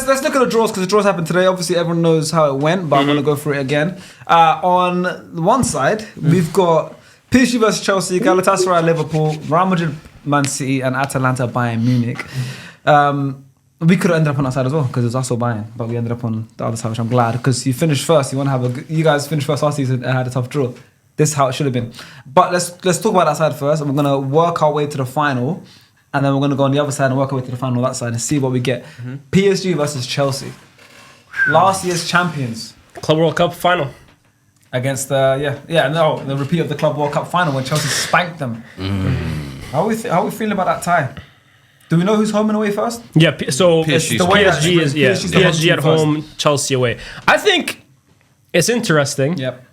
let's look at the draws because the draws happened today. Obviously, everyone knows how it went, but I'm going to go through it again. On one side, we've got PSG versus Chelsea, Galatasaray, Liverpool, Real Madrid, Man City, and Atalanta, Bayern Munich. We could have ended up on that side as well because it was also Bayern, but we ended up on the other side, which I'm glad because you finished first. You want to have you guys finished first last season and had a tough draw. This is how it should have been. But let's talk about that side first, and we're going to work our way to the final. And then we're going to go on the other side and work our way to the final on that side and see what we get. PSG versus Chelsea. Last year's champions. Club World Cup final. Against the repeat of the Club World Cup final when Chelsea spanked them. How are we feeling about that tie? Do we know who's home and away first? Yeah, so PSG at home, Chelsea away. I think it's interesting. Yep.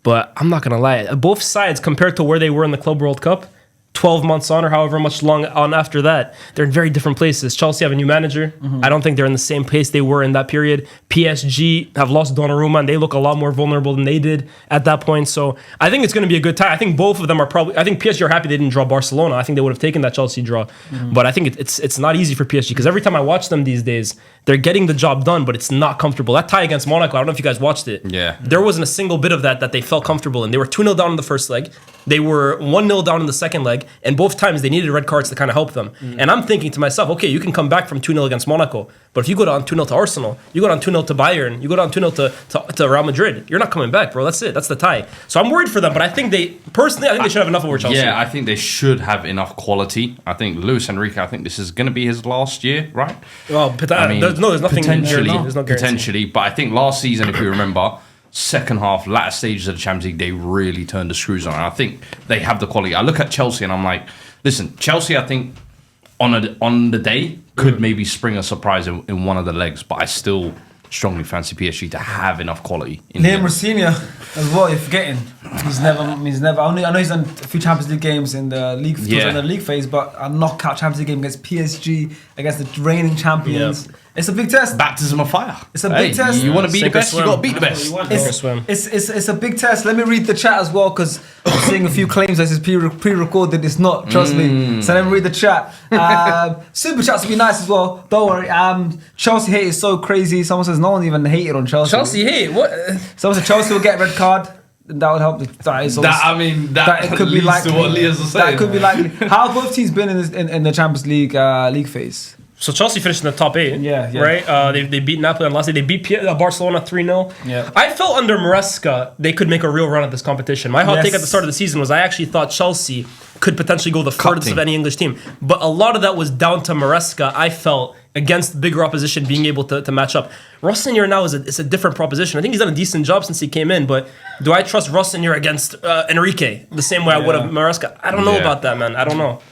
But I'm not going to lie. Both sides, compared to where they were in the Club World Cup, 12 months on or however much long on after that, they're in very different places. Chelsea have a new manager. I don't think they're in the same place they were in that period. PSG have lost Donnarumma and they look a lot more vulnerable than they did at that point. So I think it's going to be a good tie. I think both of them are probably... I think PSG are happy they didn't draw Barcelona. I think they would have taken that Chelsea draw. But I think it's not easy for PSG because every time I watch them these days, they're getting the job done, but it's not comfortable. That tie against Monaco, I don't know if you guys watched it. Yeah. There wasn't a single bit of that they felt comfortable in. They were 2-0 down in the first leg. They were 1-0 down in the second leg, and both times they needed red cards to kind of help them. And I'm thinking to myself, okay, you can come back from 2-0 against Monaco, but if you go down 2-0 to Arsenal, you go down 2-0 to Bayern, you go down 2-0 to Real Madrid, you're not coming back, bro. That's it. That's the tie. So I'm worried for them, but I think they should have enough over Chelsea. Yeah, I think they should have enough quality. I think Luis Enrique, I think this is going to be his last year, right? Well, there's nothing potentially, but I think last season, if you remember, second half, latter stages of the Champions League, they really turned the screws on. And I think they have the quality. I look at Chelsea and I'm like, listen, Chelsea, I think on the day could maybe spring a surprise in one of the legs, but I still strongly fancy PSG to have enough quality. Liam Rosenior as well. You're forgetting he's never. I know he's done a few Champions League games in the league, in the league phase, but a knockout Champions League game against PSG, against the reigning champions. Yep. It's a big test. Baptism of fire. It's a big test. You want to be the best, you got to beat the best. It's a big test. Let me read the chat as well because I'm seeing a few claims that it's pre-recorded. It's not, trust me. So let me read the chat. Super chats would be nice as well. Don't worry. Chelsea hate is so crazy. Someone says no one even hated on Chelsea. Chelsea hate? What? Someone said Chelsea will get a red card. That would help. That could be likely. To what Leah's saying. That could be likely. How have both teams been in the Champions League league phase? So Chelsea finished in the top 8, right? They beat Napoli on last day. They beat Barcelona 3-0. Yeah. I felt under Maresca they could make a real run at this competition. My hot take at the start of the season was I actually thought Chelsea could potentially go the furthest of any English team. But a lot of that was down to Maresca, I felt, against bigger opposition being able to match up. Rosenior now is a different proposition. I think he's done a decent job since he came in, but do I trust Rosenior against Enrique the same way I would have Maresca? I don't know about that, man. I don't know. What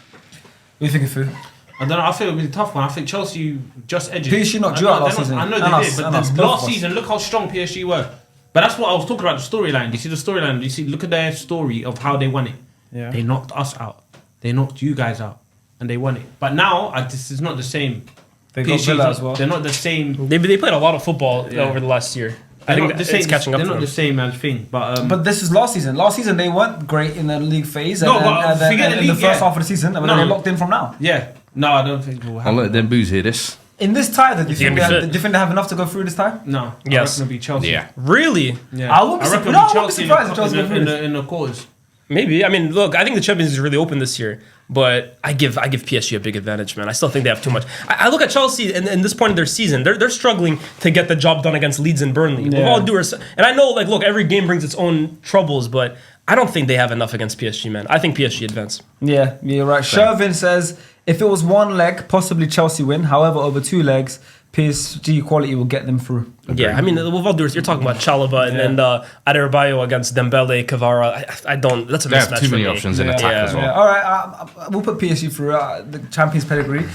do you think of it? I don't know. I feel it'll be a tough one. I think Chelsea just edged. PSG knocked you out last season. I know they did, but last season, look how strong PSG were. But that's what I was talking about. The storyline. You see the storyline. You see, look at their story of how they won it. Yeah. They knocked us out. They knocked you guys out, and they won it. But now, this is not the same. They got Villa as well. They're not the same. They played a lot of football over the last year. I think it's catching up. They're not the same as thing, but this is last season. Last season they weren't great in the league phase. No, and then in the first half of the season, and then they're locked in from now. Yeah. No, I don't think we'll have. I'll let them booze hear this. In this tie, do you think they have enough to go through this tie? No. Yes. I reckon it'll be Chelsea. Yeah. Really? Yeah. I won't be surprised if Chelsea go through in the quarters. Maybe. I mean, look, I think the Champions League is really open this year, but I give PSG a big advantage, man. I still think they have too much. I look at Chelsea in this point of their season. They're struggling to get the job done against Leeds and Burnley. Yeah. With all due respect, and I know, look, every game brings its own troubles, but I don't think they have enough against PSG, man. I think PSG advance. Yeah, you're right. Shervin says, if it was one leg, possibly Chelsea win. However, over 2 legs, PSG quality will get them through. Yeah, I mean, with all due respect, you're talking about Chalobah and Adebayo against Dembele, Kvara. I don't. That's a mismatch. They have too many options in attack as well. Yeah. All right, we'll put PSG through the Champions pedigree.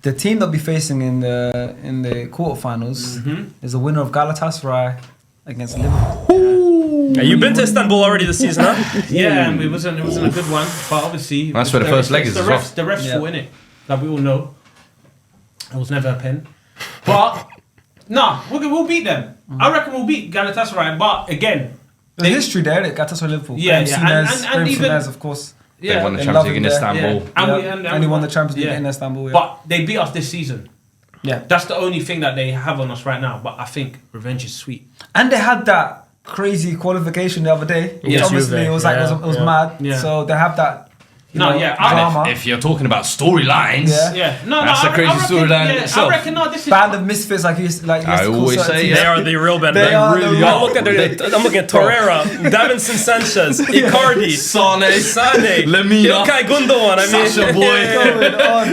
The team they'll be facing in the quarterfinals is the winner of Galatasaray against Liverpool. You've been to Istanbul already this season, huh? Yeah, and it wasn't a good one, but obviously that's where the first leg is. The refs fought in it, like we all know. It was never a pen, but we'll beat them. I reckon we'll beat Galatasaray, but again, the history there, Galatasaray Liverpool. Yeah, and even of course. Yeah, they won the Champions League in Istanbul. And we won the Champions League in Istanbul. Yeah. But they beat us this season. Yeah. That's the only thing that they have on us right now. But I think revenge is sweet. And they had that crazy qualification the other day. Which Yeah. obviously Juve, it was like yeah, it was yeah. mad. Yeah. So they have that. And if you're talking about storylines, Yeah. that's a crazy storyline in itself. I reckon this is Band of misfits, like you used I to call always certain say, teams. They are the real band. They are really the are. I'm looking at Torreira, Davinson Sanchez, Icardi, Sane, Lemina, Ilkay Gundogan. I mean, Sasha Boy. Going on.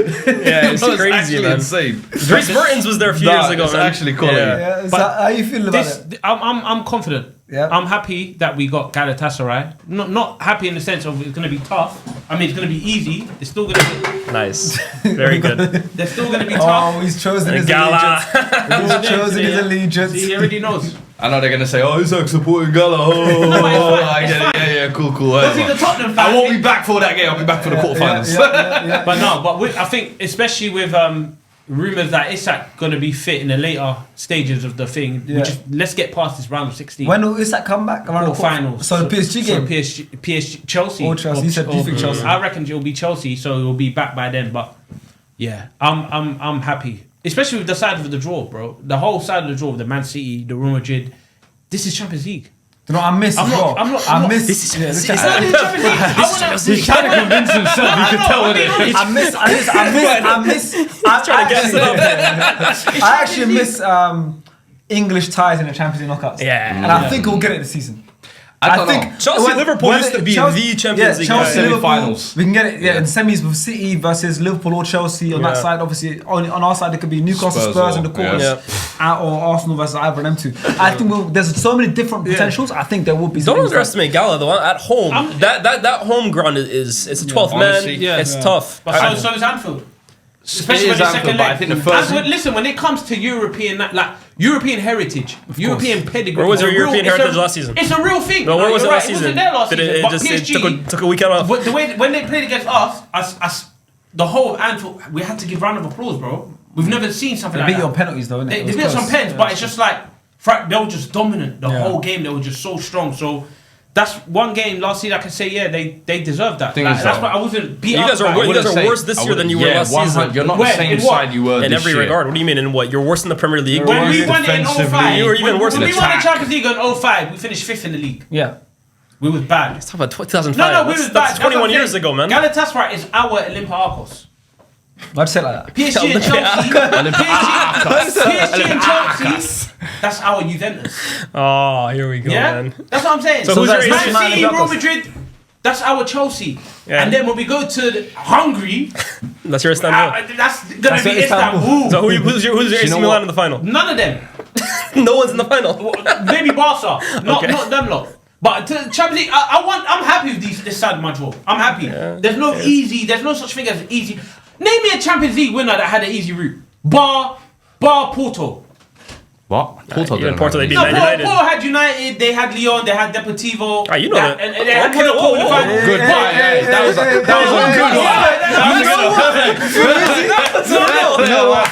yeah, it's That's crazy, actually man. insane. Dries Mertens was there a few years ago, it's man. actually quality. Yeah. Yeah, But how you feel about it? I'm confident. Yeah. I'm happy that we got Galatasaray. Not happy in the sense of it's going to be tough. I mean, it's going to be easy. It's still going to be. Nice, very good. They're still going to be tough. Oh, he's chosen his Gala. allegiance. He's chosen his allegiance. See, he already knows. I know they're gonna say, "Oh, Isaac supporting Gala." Oh, No, but it's fine, I it's get fine. it. Yeah, cool. Because he's a Tottenham fan. I won't be back for that game. I'll be back for the quarterfinals. Yeah. But no, I think especially with rumours that Isak going to be fit in the later stages of the thing. Yeah. Let's get past this round of 16. When will that come back? Around the finals. So the PSG game. PSG Chelsea. Or Chelsea. You said, do you think Chelsea? I reckon it'll be Chelsea, so it'll be back by then. But yeah, I'm happy, especially with the side of the draw, bro. The whole side of the draw, the Man City, the Real Madrid. This is Champions League. You know, I miss I'm as not- well. I'm not- I I'm miss. This is- yeah, this the is- Champions It's not the Champions League. He's trying to convince himself. You can tell it. I miss. I actually miss English ties in the Champions League knockouts. Yeah. And I think we'll get it this season. I don't know. Chelsea, Liverpool used to be the Champions League Chelsea, guys. Liverpool, Semi-finals. we can get it. Yeah, in semis with City versus Liverpool or Chelsea on that Yeah. side. Obviously, on our side, it could be Newcastle, Spurs in the quarters, or Arsenal versus either of them two. I think there's so many different potentials. I think there will be. Don't underestimate Gala though. At home, that home ground is it's a 12th Honestly, man. It's tough. But so is Anfield. Especially It when is the Anfield, second but leg. I think the first- Listen, when it comes to European heritage, European pedigree. Where was your it's a European real- heritage last season? It's a real thing. No, where was it you're last right, season? It wasn't there last Did season. it But just PSG, took a weekend off? but the way when they played against us, the whole Anfield, we had to give round of applause, bro. We've never seen something They like beat you that. on penalties though, innit? They It was beat us on close. pens, but it's just like they were just dominant the Yeah. whole game. They were just so strong. So that's one game last season I can say, yeah, they deserved that. Thing Like, is, that's though, why I wasn't beat You up. guys are by it. you guys are worse this year than you were last season. You're not Where? the same In what? side you were In this every year. regard. What do you mean? In what? You're worse in the Premier League. When we worse won it in defensively. 05, You were even worse when in we won the attack. Champions League in 05, we finished 5th in the league. Yeah. We was bad. Talk about 2005. No, we was bad. That's 21 years ago, man. Galatasaray is our Olympiacos. Why'd you say it like that? PSG and Chelsea. PSG and Chelsea. That's our Juventus. Oh, here we go, Yeah, man. that's what I'm saying. So who's that's your Man AC City, Man City, Olympiacos. Real Madrid. That's our Chelsea. Yeah. And then when we go to Hungary, That's your Istanbul. that's gonna be Istanbul. Istanbul. So who's your you AC know Milan what? in the final? None of them. No one's in the final. Maybe Barca. Not Okay. them lot. But to Champions League, I'm happy with this side of my draw. I'm happy. There's no easy. There's no such thing as easy. Name me a Champions League winner that had an easy route. Bar Porto. What? Porto Yeah, didn't Porto, have they it. beat Man United. Porto had United. They had Lyon. They had Deportivo. Ah, you know that. And they had Okay, Monaco in the whoa, final. whoa. Good. That was a good one. You know what?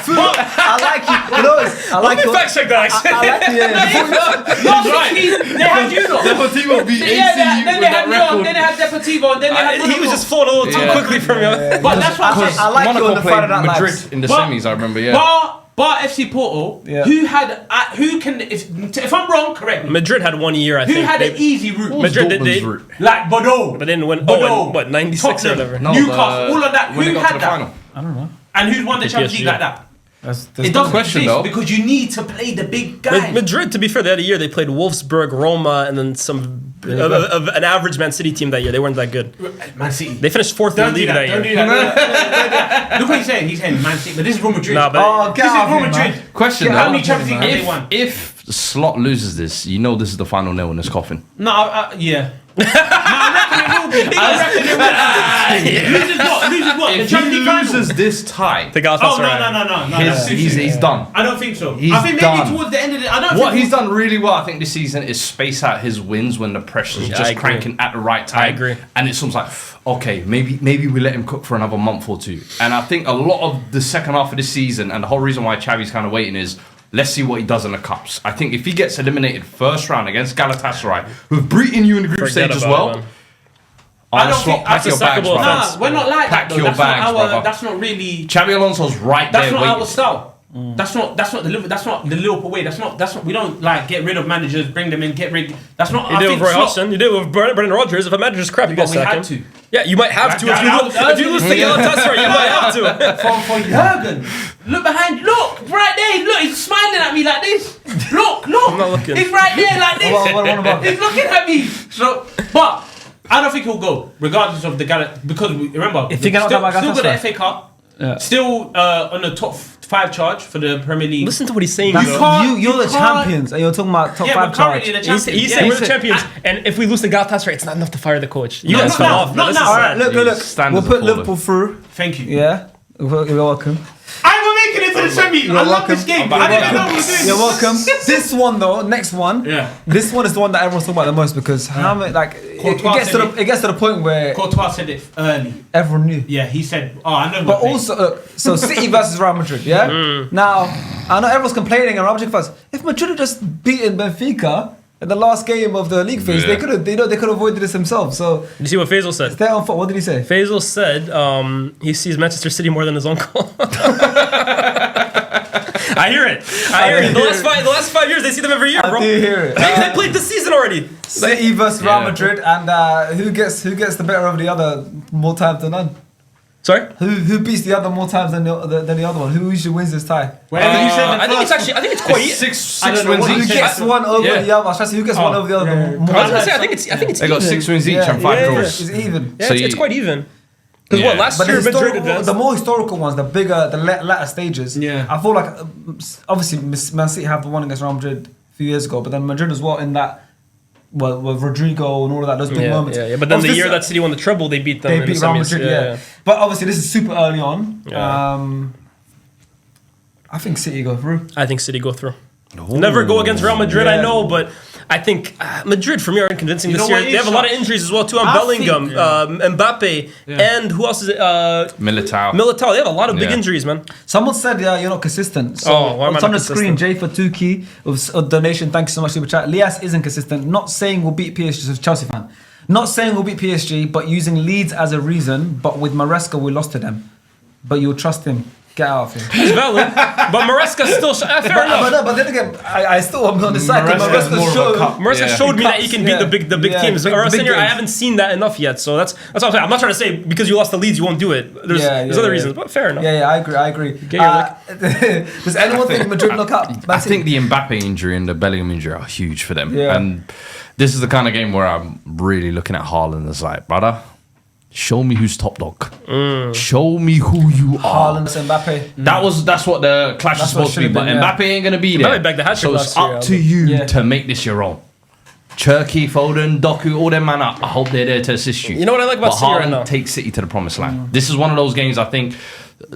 I like you. You know, I like your. Fact check that. Actually. I like you. Last 16, they had you lot. Deportivo beat Yeah, AC then with they had that Lyon. record. Then they had Deportivo. And then they had He Monaco. was just flowing a little too quickly for me. But that's what I'm saying. I like you on Monaco the played front of that Madrid lives. in the But- semis. I remember. Yeah. Bar FC Porto. Yeah. Who can if I'm wrong, correct me. Madrid had 1 year, I Who think. had They- an easy route? Madrid did Dortmund's they, route. Like Bordeaux. but then when Bordeaux. 96 or Tottenham. whatever. No, Newcastle, all of that. when Who they got to had the that? final. I don't know. And who's won the Champions PSG. League like that? There's It doesn't question, exist though. because you need to play the big guys. Madrid, to be fair, they had a year they played Wolfsburg, Roma, and then some of an average Man City team that year. They weren't that good. Man City. They finished fourth in Don't the do league that. that Don't year. do that. Look what he's saying. He's saying Man City, but this is Real Madrid. Nah, but Oh, get This is out Real of here, Madrid. man. Question Get though. out How many of here, Champions man. League have they won? If Slot loses this, you know this is the final nail in his coffin. No, yeah. No, I reckon it will be. I reckon it will be. Loses what? Loses what? The If he Champions League final? loses this tie, the Galatasaray. Oh, no. That's too soon. he's done. I don't think so. He's I think maybe done. towards the end of the. I don't What think he's done really well, I think, this season is space out his wins when the pressure's Yeah, I just agree. cranking at the right time. I agree. And it's almost like, okay, maybe we let him cook for another month or two. And I think a lot of the second half of this season, and the whole reason why Xavi's kind of waiting is, let's see what he does in the cups. I think if he gets eliminated first round against Galatasaray, who've beaten you in the group Forget stage as about well, it, man. I Arne don't Slot, think- pack that's a your bags, sackable brother. offense. Nah, we're not like Pack that. Though. your That's bags, not our. brother. That's not really. Xabi Alonso's right That's there not waiting. our style. That's not the Liverpool way. That's not. We don't like get rid of managers, bring them in, get rid. That's not. You did with Roy Hodgson. You did with Brendan Rodgers. If a manager's crap, you But guys we sack had him. to. Yeah, you might have to if you lose to Galatasaray. You might have to. For Jurgen, look behind. Look right there. Look, he's smiling at me like this. Look. I'm not looking. He's right there like this. What about? He's looking at me. So, but I don't think he'll go, regardless of the because remember, If he cannot come back, still got that's the FA Cup. Yeah. Still on the top 5 charge for the Premier League. Listen to what he's saying. That's- though. you're the can't- champions, and you're talking about top Yeah, 5 but charge. currently the champions. He's Yeah, saying he we're the said- champions, and if we lose to Galatasaray, it's not enough to fire the coach. You No, guys not fell now, off. not This is now. sad. All right, look. Standards We'll put are Liverpool through. Thank you. Yeah, you're welcome. I'm making it to the semi. I love welcome. this game. You're I didn't know welcome. we were doing You're this. welcome. This one though, next one. Yeah. This one is the one that everyone's talking about the most because how many like it Courtois gets to said the it gets to the point where Courtois said it early. everyone knew. Yeah, he said, "Oh, I know." But also, so City versus Real Madrid, yeah. Now, I know everyone's complaining and Real Madrid fans. If Madrid had just beaten Benfica in the last game of the league phase, Yeah. they could have, they could have avoided this themselves. So You see what Faisal said? they're on foot. What did he say? Faisal said he sees Manchester City more than his uncle. I hear it. The last 5 years, they see them every year, I bro. do hear it. They played this season already. City versus Real Yeah. Madrid, and who gets the better of the other more times than none? Sorry. Who beats the other more times than the other one? Who usually wins this tie? Whatever you said. I think it's quite. Six I don't know wins what Who he each. said. gets one over Yeah. the other? I was trying to say who gets one over the other. yeah. More I was times. gonna say, I think it's They got even. 6 wins each Yeah, and 5 yeah, draws. It's even. Yeah, So it's you- quite even. Because Yeah. what last But year Madrid the advanced. more historical ones, the bigger, the latter stages. Yeah. I feel like obviously Man City have the one against Real Madrid a few years ago, but then Madrid as well in that. Well, with Rodrigo and all of that, those big moments. Yeah. But then the Obviously, year that City won the treble, they beat them. they in the beat Real semis. Madrid, yeah. But obviously, this is super early on. Yeah. I think City go through. I think City go through. Never go against Real Madrid, I Yeah. know, but I think Madrid for me are convincing You this know year. what They have a is lot of shock? injuries as well too. On I Bellingham, think, Mbappe, and who else is it? Militao. Militao. They have a lot of big Yeah. injuries, man. Someone said, yeah, you're not consistent. So Oh, why am I it's on not the screen, consistent? J for Tuki of donation. Thank you so much, Super Chat. Lias isn't consistent. Not saying we'll beat PSG, so Chelsea fan. Not saying we'll beat PSG, but using Leeds as a reason. But with Maresca, we lost to them. But you'll trust him. Get out of here. It's valid, but Maresca still fair enough. But then again, I still am on the side. Maresca's more of a showed. cup. Maresca Yeah. showed me that he Cups, can beat yeah. the big Yeah, teams. big- Or big senior, I games. haven't seen that enough yet. So that's what I'm saying. I'm not trying to say because you lost the Leeds, you won't do it. There's other reasons, but fair enough. Yeah, I agree. Gaelic. Does anyone think Madrid knock up? I think the Mbappe injury and the Bellingham injury are huge for them. Yeah. And this is the kind of game where I'm really looking at Haaland as like, brother, show me who's top dog. Show me who you are. Haaland and Mbappe. That's what the clash That's is what supposed to be. should've But been, yeah. Mbappe ain't gonna be there. Mbappe bagged the hat-trick so it's last year, up to you Yeah. to make this your own. Cherky, Foden, Doku, all them man up. I hope they're there to assist you. You know what I like about But City right Haaland now? takes City to the promised land. This is one of those games I think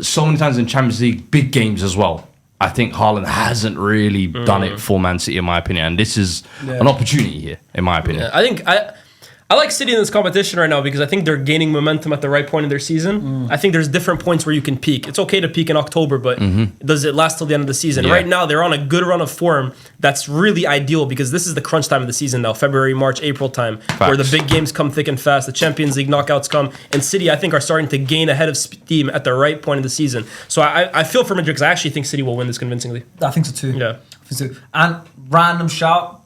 so many times in Champions League, big games as well. I think Haaland hasn't really done it for Man City, in my opinion. And this is an opportunity here, in my opinion. I think I like City in this competition right now because I think they're gaining momentum at the right point in their season. I think there's different points where you can peak. It's okay to peak in October, but does it last till the end of the season? Yeah. Right now, they're on a good run of form that's really ideal because this is the crunch time of the season now, February, March, April time, where the big games come thick and fast, the Champions League knockouts come, and City, I think, are starting to gain ahead of steam at the right point of the season. So I feel for Madrid because I actually think City will win this convincingly. I think so too. Yeah. I think so. And random shout,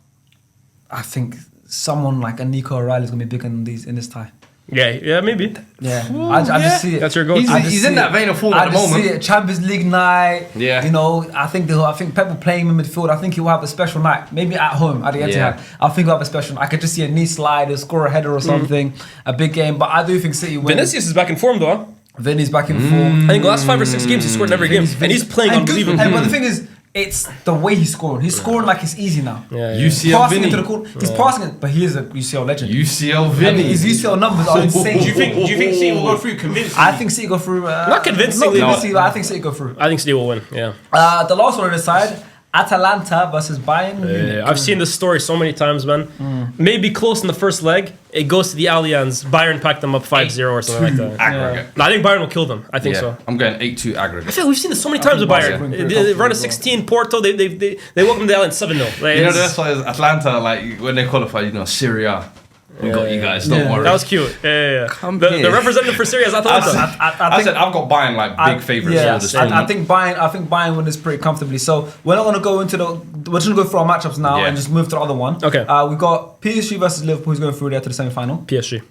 I think someone like a Nico O'Reilly is gonna be big in this tie. Yeah, maybe. Yeah, I just see it. That's your goal. He's in that vein of form at the moment. I just see it. Champions League night. Yeah. You know, I think Pep will play him in midfield. I think he will have a special night. Maybe at home at the Etihad. Yeah. I think he'll have a special. I could just see a knee slide, or score a header or something. A big game, but I do think City win. Vinicius is back in form though. Huh? Vinny's back in form. I think the last 5 or 6 games he scored in every game, and he's playing unbelievably. But the thing is, it's the way he's scoring. He's scoring like it's easy now. UCL Passing Vinny. into the corner. He's passing it, but he is a UCL legend. UCL I Vinny. mean, his UCL numbers are insane. Do you think City will go through convincingly? I think City go through. Not convincingly, Not no. convincingly, but I think City go through. I think City will win. Yeah. The last one on this side, Atalanta versus Bayern. Munich. I've seen this story so many times, man. Maybe close in the first leg. It goes to the Allianz. Bayern packed them up 5-0 or something like that. Aggregate. No, I think Bayern will kill them. I think so. I'm going 8-2 I aggregate. feel like we've seen this so many times with Bayern Bayern. will They win run a 16 Porto. They welcome the Allianz 7-0. Like, You know, it's- that's why Atlanta, like, when they qualify, Syria. We got you guys. Don't worry. That was cute. Yeah. Come The here. representative for Syria is Atalanta. I said I've got Bayern like big favourites for this tournament. I think Bayern win this pretty comfortably. So we're not going to go into we're just going to go through our matchups now and just move to the other one. Okay. We've got PSG versus Liverpool, who's going through there to the semi-final. PSG.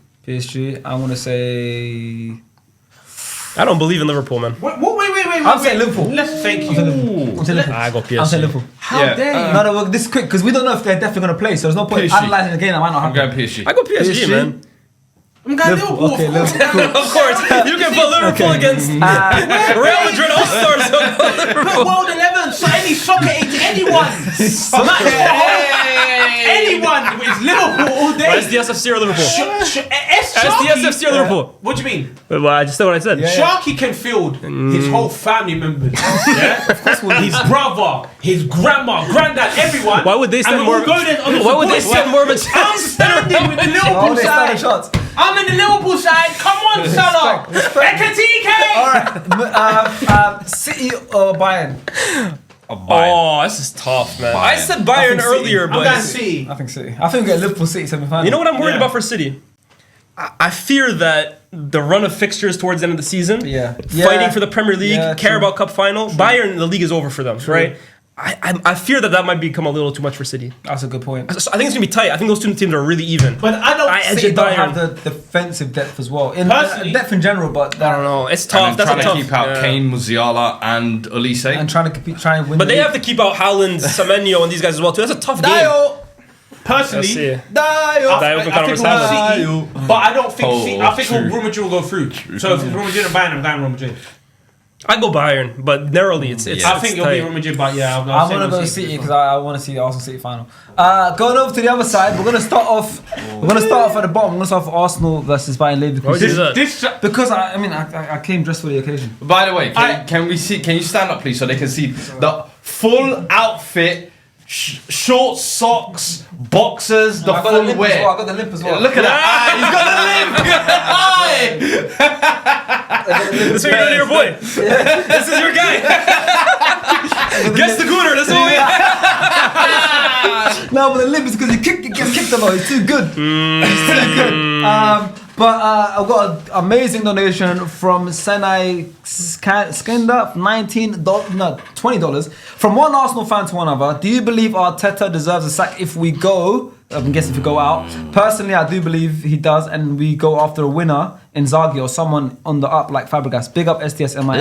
I want to say... I don't believe in Liverpool, man. Wait. I'm saying Liverpool. Let's thank you. I'm saying Liverpool. I go PSG. I'm saying Liverpool. How dare you? No, this is quick because we don't know if they're definitely going to play. So there's no point PSG. analysing the game that might not I'm happen. going PSG. I go PSG, man. I'm going Liverpool. Okay, Of course. Liverpool. Of course, you can put Liverpool against Real Madrid All-Stars. Put World 11, so any soccer age, anyone. Anyone. It's Liverpool all day. SDS FC or Liverpool? Sharky. SDS FC or Liverpool? What do you mean? Well, I just said what I said. Sharky can field his whole family members. Yeah? His brother, his grandma, granddad, everyone. Why would they send and more? we'll go there on the Why would they support send more of a side. I'm standing with the Liverpool side. shots. I'm in the Liverpool side. Come on, Salah. Ekatike. Alright, City or Bayern? Oh, this is tough, man. I said Bayern I think earlier, I'm but going City. I think City. I think we get Liverpool City semi-final. you know what I'm worried Yeah. about for City? I fear that the run of fixtures towards the end of the season, fighting for the Premier League, Carabao Cup final, Bayern, the league is over for them, right? I fear that might become a little too much for City. That's a good point. So I think it's gonna be tight. I think those two teams are really even. But I don't City edge don't Bayern. have the defensive depth as well. Personally- Depth in general, but I don't know. It's tough. And That's trying a to tough. keep out Kane, Musiala, and Olise. and trying to compete, try and win. But the they league. have to keep out Haaland, Semenyo, and these guys as well too. That's a tough game. Dio! personally, Let's see. I think Conor we'll Salah. City, but I don't think City. I think true. Real Madrid will go through. So if it's Real Madrid and Bayern, I'm going Real Madrid. I go Bayern, but narrowly it's I think it'll tight. be Real Madrid, but yeah, I'm gonna go City because I want to see the Arsenal City final. Going over to the other side, we're gonna start off. We're gonna start off at the bottom. We're gonna start off Arsenal versus Bayern Why would you do Leverkusen. that? Because I came dressed for the occasion. By the way, can we see? Can you stand up, please, so they can see the full outfit? Short socks, boxers, the full wear. I got the limp as well. Look at that! He's got the limp. This is what you're doing to your boy. This is your guy. Guess the gooner. That's all we have. No, but the limp is because he gets kicked a lot. He's too good. He's too good. But I've got an amazing donation from Senai Skenda, $20 from one Arsenal fan to another. Do you believe Arteta deserves a sack if we go? I'm guessing if we go out. Personally, I do believe he does, and we go after a winner in Zaghi or someone on the up like Fabregas. Big up SDS and my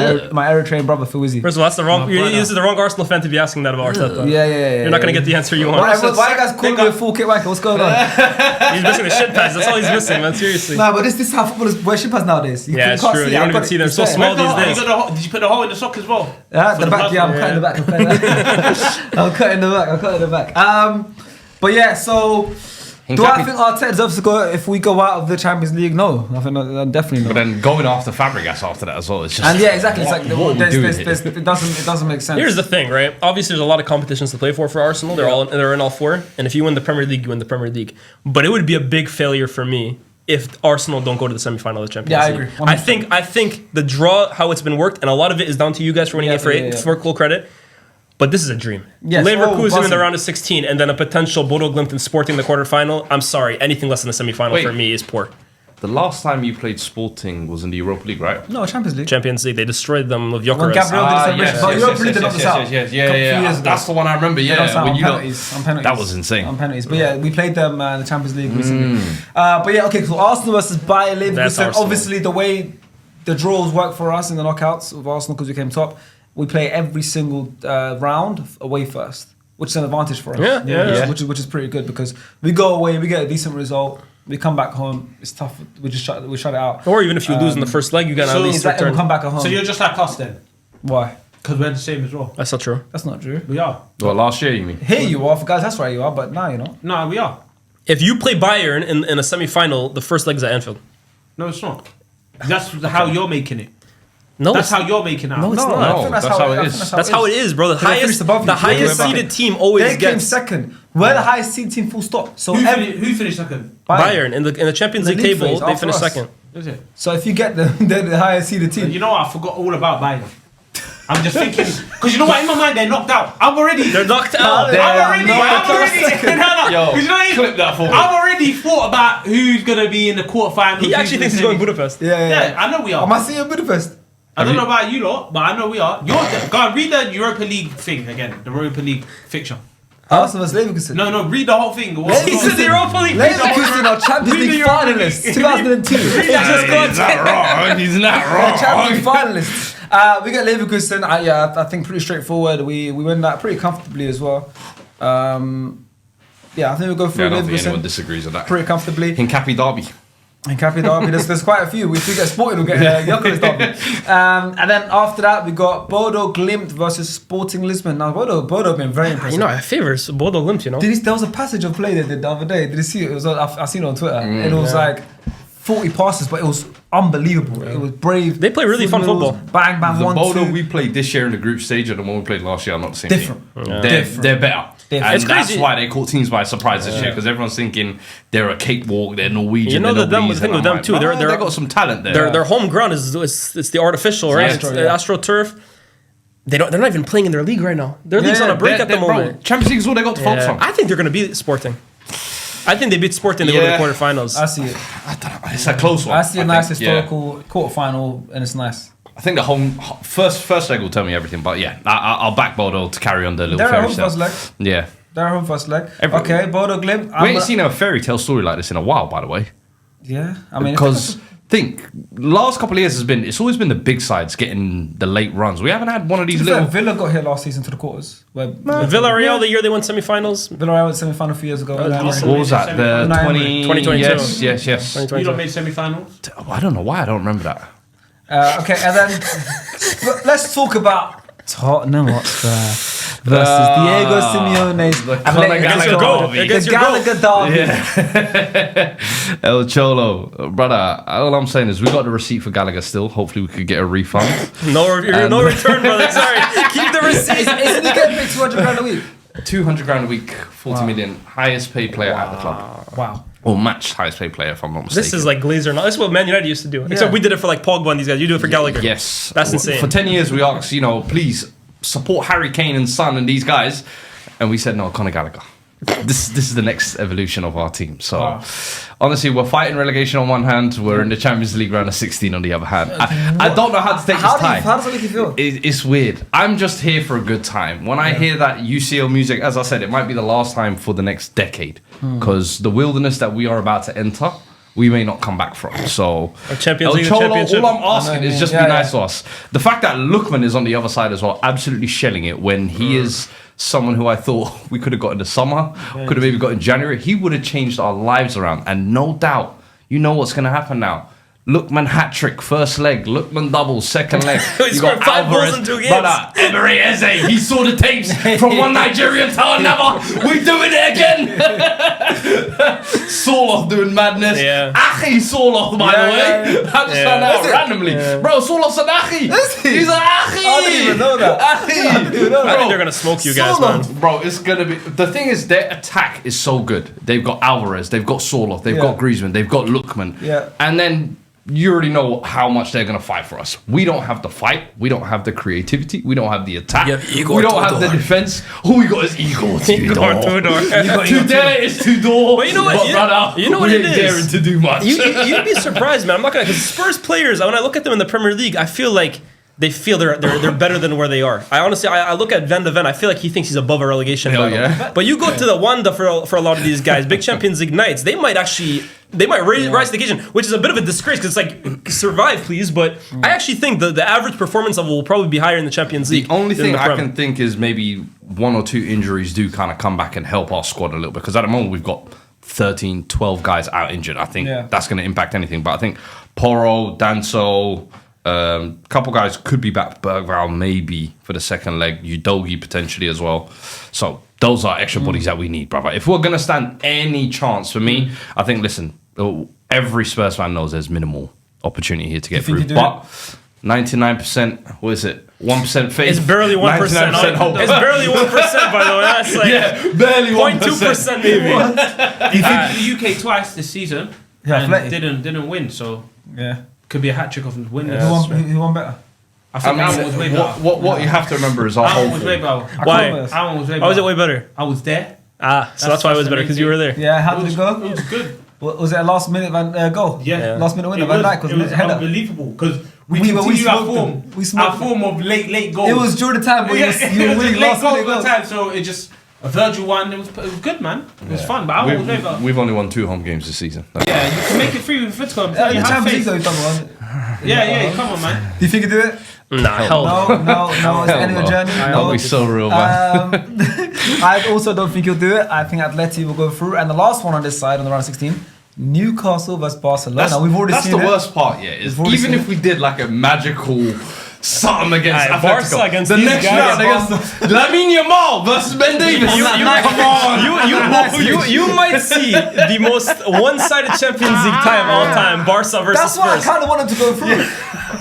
Eritrean brother Fuizi. First of all, that's the wrong. This is the wrong Arsenal fan to be asking that about Arteta. Yeah. You're not gonna get the answer you want. Why you guys calling me a full kit wanker? What's going on? He's missing the shit pads. That's all he's missing, man. Seriously. Nah, but this is how footballers wear shit pads nowadays. Yeah, it's true. You don't even see them so small these days. Did you put the hole in the sock as well? Yeah, the back. Yeah, I'm cutting the back. I'm cutting the back. But yeah, so. Do I think Arteta deserves to go if we go out of the Champions League? No, I think definitely But not. then going after Fabregas after that as well, it's just. And yeah, exactly. It's like what are we doing here? it doesn't make sense. Here's the thing, right? Obviously, there's a lot of competitions to play for Arsenal. They're in all four, and if you win the Premier League, you win the Premier League. But it would be a big failure for me if Arsenal don't go to the semi-final of the Champions League. Yeah, I agree. 100%. I think the draw, how it's been worked, and a lot of it is down to you guys for winning it for full credit. But this is a dream. Yes. Leverkusen in the round of 16, and then a potential Bodo Glimt and Sporting the quarterfinal. I'm sorry, anything less than a semi-final for me is poor. The last time you played Sporting was in the Europa League, right? No, Champions League. Champions League, they destroyed them with When Gyökeres. Gabriel did celebration. But Europa League did not miss out. Yeah. That's the one I remember. They lost out when on you penalties. that was insane. On penalties. But yeah, we played them in the Champions League recently. But yeah, okay, so Arsenal versus Bayer That's Leverkusen. Arsenal. Obviously, the way the draws work for us in the knockouts of Arsenal because we came top, we play every single round away first, which is an advantage for us. Yeah. Which is pretty good because we go away, we get a decent result, we come back home, it's tough. We shut it out. Or even if you lose in the first leg, you can at least Exactly, return. we'll come back at home. So you're just like us then? Why? Because we're the same as well. That's not true. That's not true. We are. Well, last year you mean? Here you are, for guys. That's right, you are. But now you're not. No, we are. If you play Bayern in a semi-final, the first leg's at Anfield. No, it's not. That's how you're making it. No, That's how you're making it. No, it's No, not. I think that's how it is. That's how it is, bro. The They finished above you. highest They were seeded team always They came gets second. We're the highest seed team. Full stop. So Who finished second? Bayern in the Champions The League league table. phase They after finished us. second. Is it? So if you get them, they're the highest seeded team. You know what? I forgot all about Bayern. I'm just thinking, because you know what? In my mind, they're knocked out. I'm already. They're knocked out. They're I'm already. knocked out second. No. Yo, 'Cause you know what I mean? clip that for me. I've already thought about who's gonna be in the quarterfinals. He actually thinks he's going Budapest. Yeah, I know we are. I must see you in Budapest. I don't know about you lot, but I know we are. Go on, read the Europa League thing again. The Europa League fixture. Arsenal vs Leverkusen. No, read the whole thing. He said the Europa League. Leverkusen are Champions Read the League Europa League. finalists. 2002. He's not wrong. He's not They're Champions wrong. finalists. We got Leverkusen. I think pretty straightforward. We win that pretty comfortably as well. Yeah, I think we'll go Yeah, through I don't think anyone Leverkusen disagrees with that. pretty comfortably. Hincapi Derby. In Capi Derby, there's quite a few. If we get Sporting, we'll get Jokeris Derby. And then after that, we got Bodo Glimt versus Sporting Lisbon. Now, Bodo been very impressive. You know, I favors Bodo Glimt, you know. There was a passage of play they did the other day. Did you see it? It was I seen it on Twitter. And it was like 40 passes, but it was unbelievable. It was brave. They play really fun footballs, football. Bang, bang, The 1-2. Bodo we played this year in the group stage and the one we played last year are not the same Different. team. Yeah. They're better. Different. And It's that's crazy. why they caught teams by surprise this year because everyone's thinking they're a cakewalk, they're Norwegian. You know they're the nobody's, thing and with I'm them too, like, they're- they got some talent there. Their home ground is it's the artificial, right? Astro, It's yeah. AstroTurf. They're not even playing in their league right now. Their league's on a break at the moment. Champions League is all they got to focus on. I think they're gonna beat Sporting. I think they beat Sporting. They go Yeah. to the quarterfinals. I see it. It's a close one. I see a think, nice yeah. historical quarterfinal, and it's nice. I think the first leg will tell me everything, but yeah, I'll back Bodo to carry on the little They're fairy home first tale. leg. Yeah. They're home first leg. Everyone- Okay, Bodo Glimt. We ain't seen a fairy tale story like this in a while, by the way. Yeah, I mean, Because last couple of years it's always been the big sides getting the late runs. We haven't had one of these little. Villa got here last season to the quarters. Where Villarreal, the year they won semifinals. Villarreal went semi-final a few years ago. decent. What was that? The Unai 2022? 2022. Yes. You lot made semi-finals. I don't know why I don't remember that. Okay, and then but let's talk about Tottenham Hotspur versus Diego Simeone's Conor Against your goat. Gallagher Derby. El Cholo, brother. All I'm saying is we got the receipt for Gallagher still. Hopefully we could get a refund. No return, brother. Sorry, keep the receipt. Isn't he getting paid 200 grand a week? 200 grand a week, 40 million, highest paid player at the club, Wow. or match highest paid player if I'm not mistaken. This is like Glazer. This is what Man United used to do. Except we did it for like Pogba and these guys. You do it for Gallagher. Yes, That's insane. For 10 years we asked, please support Harry Kane and Son and these guys, and we said no, Conor Gallagher. This is the next evolution of our team. So honestly, we're fighting relegation on one hand, we're in the Champions League round of 16 on the other hand. I don't know how to take this time. How does that make you feel? It's weird. I'm just here for a good time. When I hear that UCL music, as I said, it might be the last time for the next decade because the wilderness that we are about to enter, we may not come back from. So, Champions El League, Cholo, Championship. all I'm asking is just be Yeah, nice to us. The fact that Lookman is on the other side as well, absolutely shelling it when he is someone who I thought we could have got in the summer, could have maybe got in January. He would have changed our lives around. And no doubt, you know what's going to happen now. Lookman hat-trick, first leg. Lookman double, second leg. He scored 5 goals in 2 games. Emery Eze, he saw the tapes from one Nigerian to another. We're doing it again. Soloth doing madness. Yeah. Achi Soloth, by the way. yeah. I just found out Is it? randomly. Bro, Soloth's an Achi. Is he? He's an Achi. I didn't even know that. Achi. I didn't even know that. I think they're gonna smoke you guys, Solo. man. Bro, it's gonna be. The thing is, their attack is so good. They've got Alvarez, they've got Soloth, they've got Griezmann, they've got Lookman. Yeah. And then you already know how much they're gonna fight for us. We don't have the fight. We don't have the creativity. We don't have the attack. You have Igor we don't have the Tudor. defense. All we got is Igor Tudor. Tudor. Today is Tudor. But you know what? Brother, You know what we it ain't is? daring to do much. You'd be surprised, man. I'm not gonna, because Spurs players, when I look at them in the Premier League, I feel like they feel they're better than where they are. I honestly, I look at Van de Ven, I feel like he thinks he's above a relegation Hell battle. yeah. But you go to the Wanda for a lot of these guys, big Champions League nights, they might rise to the occasion, which is a bit of a disgrace because it's like survive, please. But I actually think the average performance level will probably be higher in the Champions League. The only than thing the I Prem. can think is maybe 1 or 2 injuries do kind of come back and help our squad a little bit because at the moment we've got 13, 12 guys out injured. I think that's going to impact anything. But I think Porro, Danso, couple guys could be back. Bergvall maybe for the second leg. Udogi potentially as well. So those are extra bodies that we need, brother. If we're going to stand any chance for me, I think, listen, every Spurs fan knows there's minimal opportunity here to get through. But 99%, what is it? 1% faith. It's barely 1%. 99% hope. It's barely 1%, by the way. That's like barely 0.2% maybe. He beat the UK twice this season and Athletic. didn't win, so Yeah. could be a hat trick of winning. Who won better? I think Aaron was way better. What you have to remember is our Aaron whole was way thing. better. Why? Aaron was way better. Why was it way better? I was there. So that's why it was better because you were there. Yeah, how did it go? It was good. Was it a last minute goal? Yeah. Last minute winner. It Van was, Dijk was it was header. unbelievable because we We continued our smoked form. them. We smoked Our form of late goals. It was during the time where you were winning last minute goals. goals. So it just a Virgil one. It was good, man. It was fun. But I was never. We've only won 2 home games this season. Yeah, you can make it free with Fitco. Yeah, the You have Champions League faith. though, you've done one. Yeah, come on, man. Do you think you do it? Nah, hell no. No. It's the end of the journey. That'll be so real, man. I also don't think you'll do it. I think Atleti will go through. And the last one on this side, on the round of 16, Newcastle versus Barcelona. We've already That's seen the it. worst part, yeah. Is We've already even seen if we did like a magical something against Aye, Atletico, Barca against the these next guys, round against Lamine Yamal versus Ben Davis. Come on, You might see the most one-sided Champions League tie of all time, Barca versus That's why I Spurs. kind of wanted to go through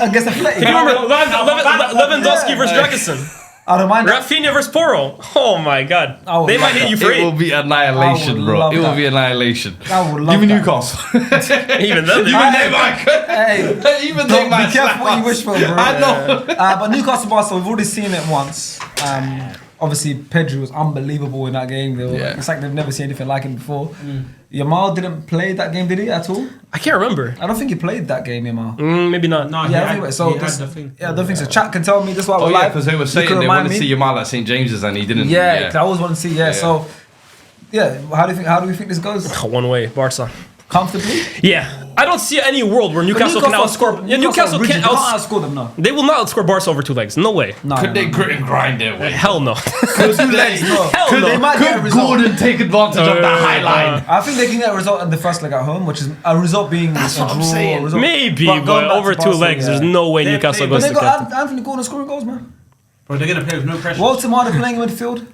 against Atleti. Can you remember Lewandowski Yeah. versus Dragusin? I don't mind that. Rafinha versus Poro? Oh my god. I would They love might hit you for It will 8. be I annihilation, would bro. love It will that. be annihilation. I would love Give me that. Newcastle. Even then, Even they might. Hey, Even they don't might. be careful slap what you us. wish for, bro. I know. But Newcastle Barca, we've already seen it once. Obviously, Pedro was unbelievable in that game. Yeah. It's like they've never seen anything like him before. Yamal didn't play that game, did he, at all? I can't remember. I don't think he played that game, Yamal. Maybe not. No, Yeah, I think so. he had This- the thing. Yeah, I don't think so. Chat can tell me. This is why Oh we're yeah, live. because they were You saying can they remind wanted to me. see Yamal at St James's and he didn't. Yeah, 'cause I always want to see. Yeah, Yeah. so yeah, how do we think this goes? One way, Barca. Comfortably? Yeah. I don't see any world where Newcastle can outscore. Yeah, Newcastle rigid. can't You outscore. outscore them, no. They will not outscore Barca over 2 legs. No way. No, Could no, they no. grit and grind their way? Hell no. Could they? No. Hell Could no. They might get a Could result. Gordon take advantage of that high line? I think they can get a result in the first leg at home, which is a result being That's a what I'm draw. saying. A result. Maybe, going but back over to 2 Barca, legs, yeah. there's no way They Newcastle play- But goes they to got get Anthony Gordon scoring goals, man. Bro, they're gonna play with no pressure. Walter Martin playing in midfield.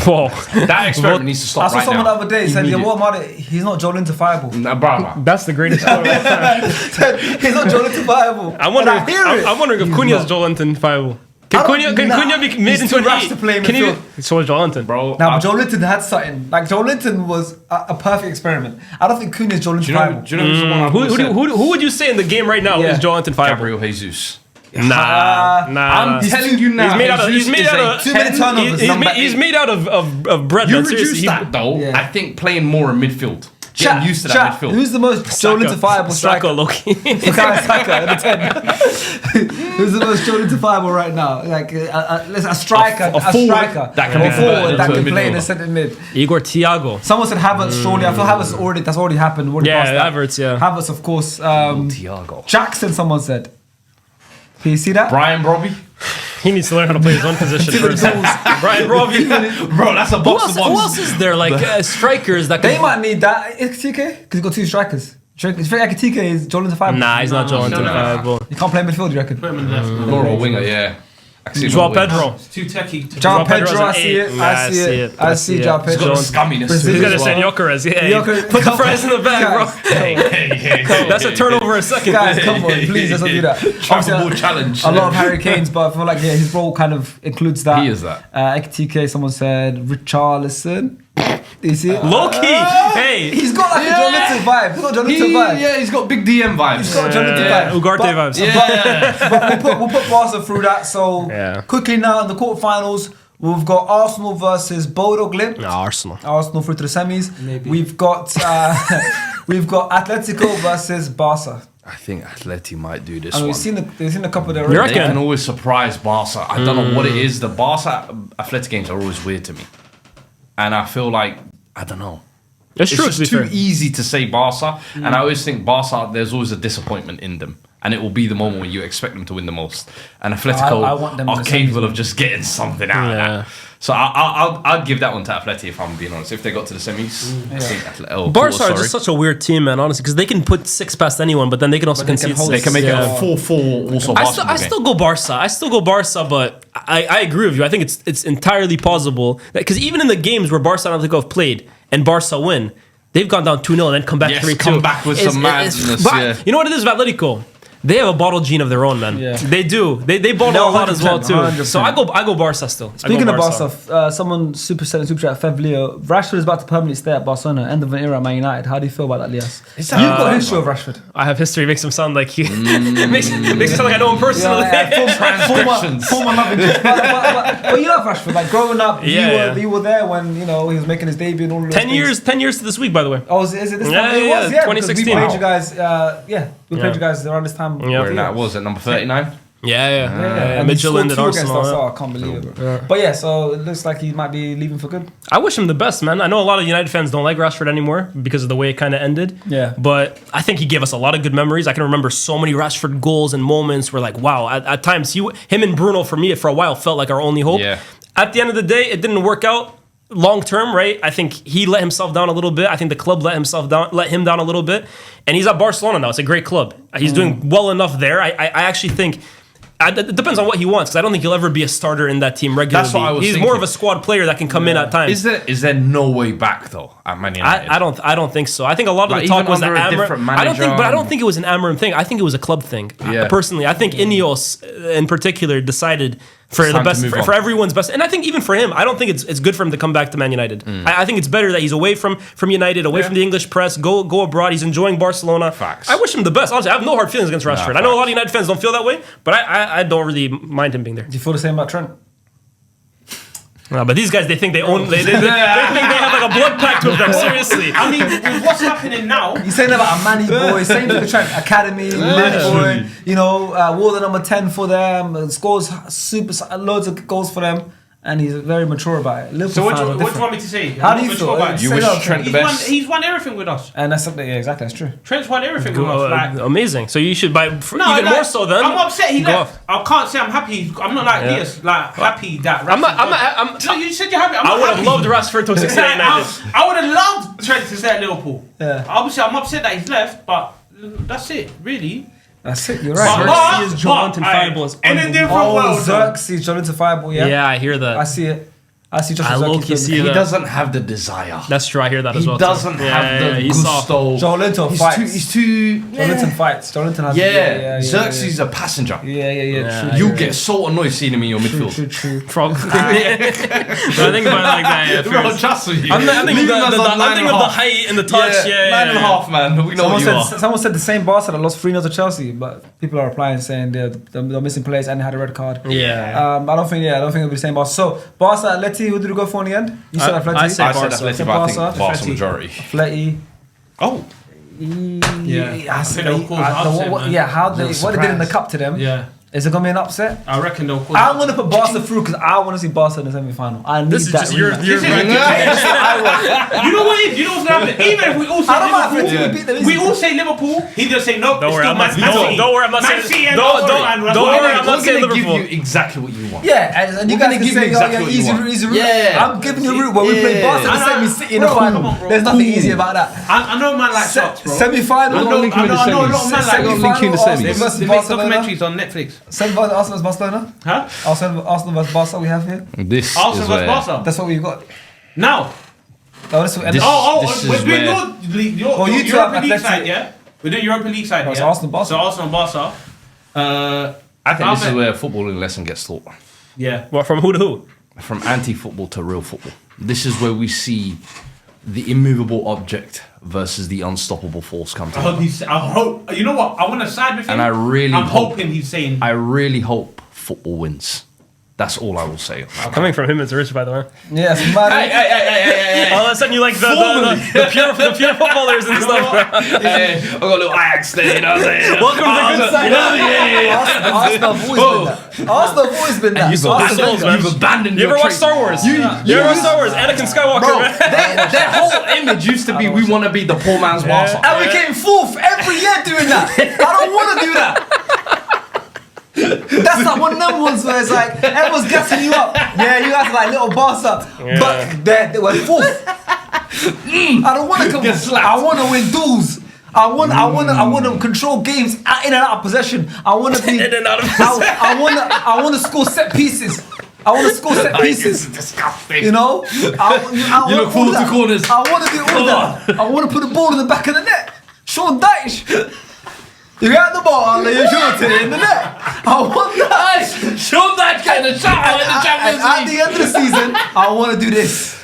Whoa. That experiment needs to I stop saw right someone now. the other day said, yeah, Walter Martin, he's not Joel Interfiable. Nah, bro. That's the greatest goal of all time. He's not Joel Interfiable. I'm wondering, And I hear it. I'm wondering if He's Cunha's not. Joelinton 5. I Can don't- Cunha be made he's into too an rash 8? to play in Can you? midfield. So is Joelinton. Bro, Now, but Joe Linton had something. Like, Joe Linton was a perfect experiment. I don't think Cunha is Joe Linton. do you know who's the one I've always said? Who would you say in the game right now Yeah. is Joelinton 5? Gabriel Jesus. Nah. I'm telling you now. He's made out of. He's Jesus made is out a of. Too many turnovers. He's made out of bread. You man. reduce Seriously, that though. Yeah. I think playing more in midfield, getting used to that midfield. Who's the most Joe Linton-fiable Saka, striker? Loki. Bukayo Saka at the 10. Who's the most Joe Linton-fiable right now? Like a striker, A a forward striker that can be a forward converted that into a can play in the midfielder. centre mid. Igor Thiago. Someone said Havertz. Surely, I feel Havertz that's already happened. Already Yeah, passed that. Havertz, yeah. Havertz, of course. Thiago. Jackson. Someone said. Can you see that? Brian Brobby. He needs to learn how to play his own position first. Brian Robbie. Bro, that's a box to Who else box. is there? Like strikers that They can. might need that. Ekitike? Because he's got 2 strikers. You think Ekitike is Joe Linton-fiable? Nah, he's not Joelinton no. 5. You can't play midfield, you reckon? Put him in the left, man. More of a winger, yeah. I can see him Joao on the wings. Pedro. It's too techie. To Joao Joao Pedro's Pedro, an I see 8. it. Yeah, I see it. I see Joao He's Pedro. got the scumminess. Brazil. He's He's gonna say Jokeres. Yeah, Gyökeres. put the fries in the bag, bro. That's a turnover a second. Guys, come on, please, let's not do that. Travel ball Obviously, challenge. a lot of Harry Kane's, but I feel like his role kind of includes that. He is that. Ekitike, someone said Richarlison. Do you see it? Low key. Hey. He's got like a Joe Linton vibe. He's got a Joe Linton vibe. Yeah, he's got big DM vibes. He's got a Joe Linton Yeah, vibe. Ugarte But- vibes. Yeah. But we'll put Barca through that. So Yeah. quickly now in the quarterfinals, we've got Arsenal versus Bodo Glimt. No, Arsenal. Arsenal through to the semis. Maybe. We've got Atletico versus Barca. I think Atleti might do this And one. we've seen a couple of their. You They reckon? can always surprise Barca. I don't know what it is. The Barca Athletic games are always weird to me. And I feel like, I don't know. It's true. It's To be just too fair. easy to say Barca. And I always think Barca, there's always a disappointment in them. And it will be the moment when you expect them to win the most. And Atletico I want them in are the capable semis. of just getting something out of Yeah. that. So I'd give that one to Atleti if I'm being honest. If they got to the semis, I think Barca are just such a weird team, man. Honestly, because they can put 6 past anyone, but then they can also But they can concede hold- 6. They can make Yeah. it a 4-4 also I basketball still go Barca. I still go Barca, but I agree with you. I think it's entirely possible because even in the games where Barca and Atletico have played and Barca win, th've gone down 2-0 and then come back 3-2. come back with some madness, But yeah. you know what it is with Atletico? They have a bottle gene of their own, man. Yeah. They do. They bottle No, a lot as well too. 100%. So I go Barca still. Speaking of Barca, someone super chat, Fev Leo, Rashford is about to permanently stay at Barcelona, end of an era at Man United. How do you feel about that, Lias? You've got a history of Rashford. I have history. Makes him sound like he makes it sound like I know him personally. Former love interest. But you love Rashford. Like growing up, you were there when he was making his debut and all of those 10 years to this week, by the way. Oh, is it this time? Yeah, It was, 2016. We played you guys. We played you guys around this time. Yeah. Where that was at number 39. And Mitchell he ended scored 2 against Arsenal. us. I can't believe it. But so it looks like he might be leaving for good. I wish him the best, man. I know a lot of United fans don't like Rashford anymore because of the way it kind of ended. Yeah. But I think he gave us a lot of good memories. I can remember so many Rashford goals and moments where, like, wow, at times him and Bruno for me for a while felt like our only hope. Yeah. At the end of the day, it didn't work out. Long term, right? I think he let himself down a little bit. I think the club let him down a little bit. And he's at Barcelona now. It's a great club. He's doing well enough there. I actually think it depends on what he wants, because I don't think he'll ever be a starter in that team regularly. That's what I was He's thinking. more of a squad player that can come in at times. Is there no way back though at Man United? I don't think so. I think a lot of Like, the talk even was the under a Amram. different I don't manager think it was an Amram thing. I think it was a club thing. Yeah. Personally, I think Ineos in particular decided for It's the time to best move for on. everyone's best, and I think even for him, I don't think it's good for him to come back to Man United. I think it's better that he's away from United, away from the English press, go abroad. He's enjoying Barcelona. Facts. I wish him the best. Honestly, I have no hard feelings against Rashford. I know a lot of United fans don't feel that way, but I don't really mind him being there. Do you feel the same about Trent? No, but these guys, they think they own. They think they have like a blood pact with them. Seriously. I mean, with what's happening now? You're saying about a Manny boy, same thing with Trent Academy, Manny boy. Wore the number 10 for them, scores loads of goals for them, and he's very mature about it. Liverpool So what fans do are you different. want me to say? How do you I'm not feel? mature about it. You Say wish that, Trent the He's won, best. he's won everything with us. And that's something. Yeah, exactly. That's true. Trent's won everything with us. Like, Amazing. So you should buy even like, more so then. I'm upset he go left. I can't say I'm happy. I'm not like this. Like happy that. No, you said you're happy. I would have loved Rashford to 69 United. I would have loved Trent to stay at Liverpool. Yeah. Obviously, I'm upset that he's left, but that's it, really. That's it. You're Xerxes right. is Jonathan Fireball is in a different Oh, world. Xerxes, Jonathan Fireball. Yeah. Yeah, I hear that. I see it. I see just I low-key see He that. doesn't have the desire. That's true. I hear that as He well. doesn't have the he's soft. gusto. Joe Linton He's fights. He's too. Joe Linton fights. Joe Linton has. Xerxes is a passenger. Yeah. You get so annoyed seeing him in your midfield. True. Probably. But I think about it like that. Yeah, Bro, first. trust me. I'm thinking Leave him of as a the nine and a half. height and the touch. Yeah, 9.5, man. We know what you are. Someone said the same Barca that lost 3-0 to Chelsea, but people are replying saying they're missing players and had a red card. Yeah. I don't think it'll be the same Barca. So Barca, Atleti, who did we go for in the end? You said Atleti. I said I said Barca. Atleti, but I think Barca Atleti. majority. Atleti. Oh. I think they'll cause upset, man. what they did in the cup to them. Yeah. Is it gonna be an upset? I reckon they'll cause I'm gonna put Barca through because I want to see Barca in the semi-final. I need This is that. just your rematch. This is rematch. You know what it is? You know what's gonna happen? Even if we all say I don't mind if Liverpool, we beat them. we all say Liverpool. He just say no. Don't worry, I'm not. City. Don't worry, I'm not Man saying. City and Don't Arsenal. worry, I'm not saying We're gonna give Liverpool. you exactly what you want. Yeah, and you We're guys gonna can give say, you exactly what you easy want. route. Yeah. I'm giving you a route where we play Yeah. Barca and I know- City in the bro, final. come on, bro. There's nothing easy about that. I know man like shots, bro. Semi-final. I know a lot of man like Arsenal versus They make Barcelona. documentaries on Netflix. Semi-final Arsenal versus Barcelona. Huh? Arsenal versus Barca we have here. This Arsenal is versus where. Barca. That's what we've got. Now. This This- We're is doing where- your you two Europa have League Atleti. side, yeah? We're doing Europa League side, it's yeah? Arsenal, Barca. So Arsenal, Barca. I think this is Ahmed. where a footballing lesson gets taught. Yeah. What, from who to who? From anti-football to real football. This is where we see the immovable object versus the unstoppable force come I hope together. he's. I hope. You know what? I want to side with him. And I really I'm hope- hoping he's saying. I really hope football wins. That's all I will say. Coming from him, it's rich, by the way. Yeah, it's mad. All of a sudden, you like the pure footballers and stuff. Hey, I got a little Ajax there, you know what I'm saying? Welcome to the good side. Arsenal have always been that. Arsenal have always been that. You sold your souls, man. You've abandoned You your ever watch traits. Star Wars? You ever watch Star Wars? Anakin Skywalker, Bro, man. their whole image used to be we want to be the poor man's Barca. And we came fourth every year doing that. I don't want to do that. That's like one of them ones where it's like everyone's gassing you up. Yeah, you guys are like little Barca, but they were fourth. I don't want to come. I want to win duels. I want to control games in and out of possession. I want to be In and out of I want to score set pieces. I want to score set pieces. Disgusting. You know, I You look forward to corners. I want to do all that. I want to put the ball in the back of the net. Sean Dyche. You get the ball and you shoot it in the net. I want that. Show that kind of shot in the Champions At League. the end of the season, I want to do this.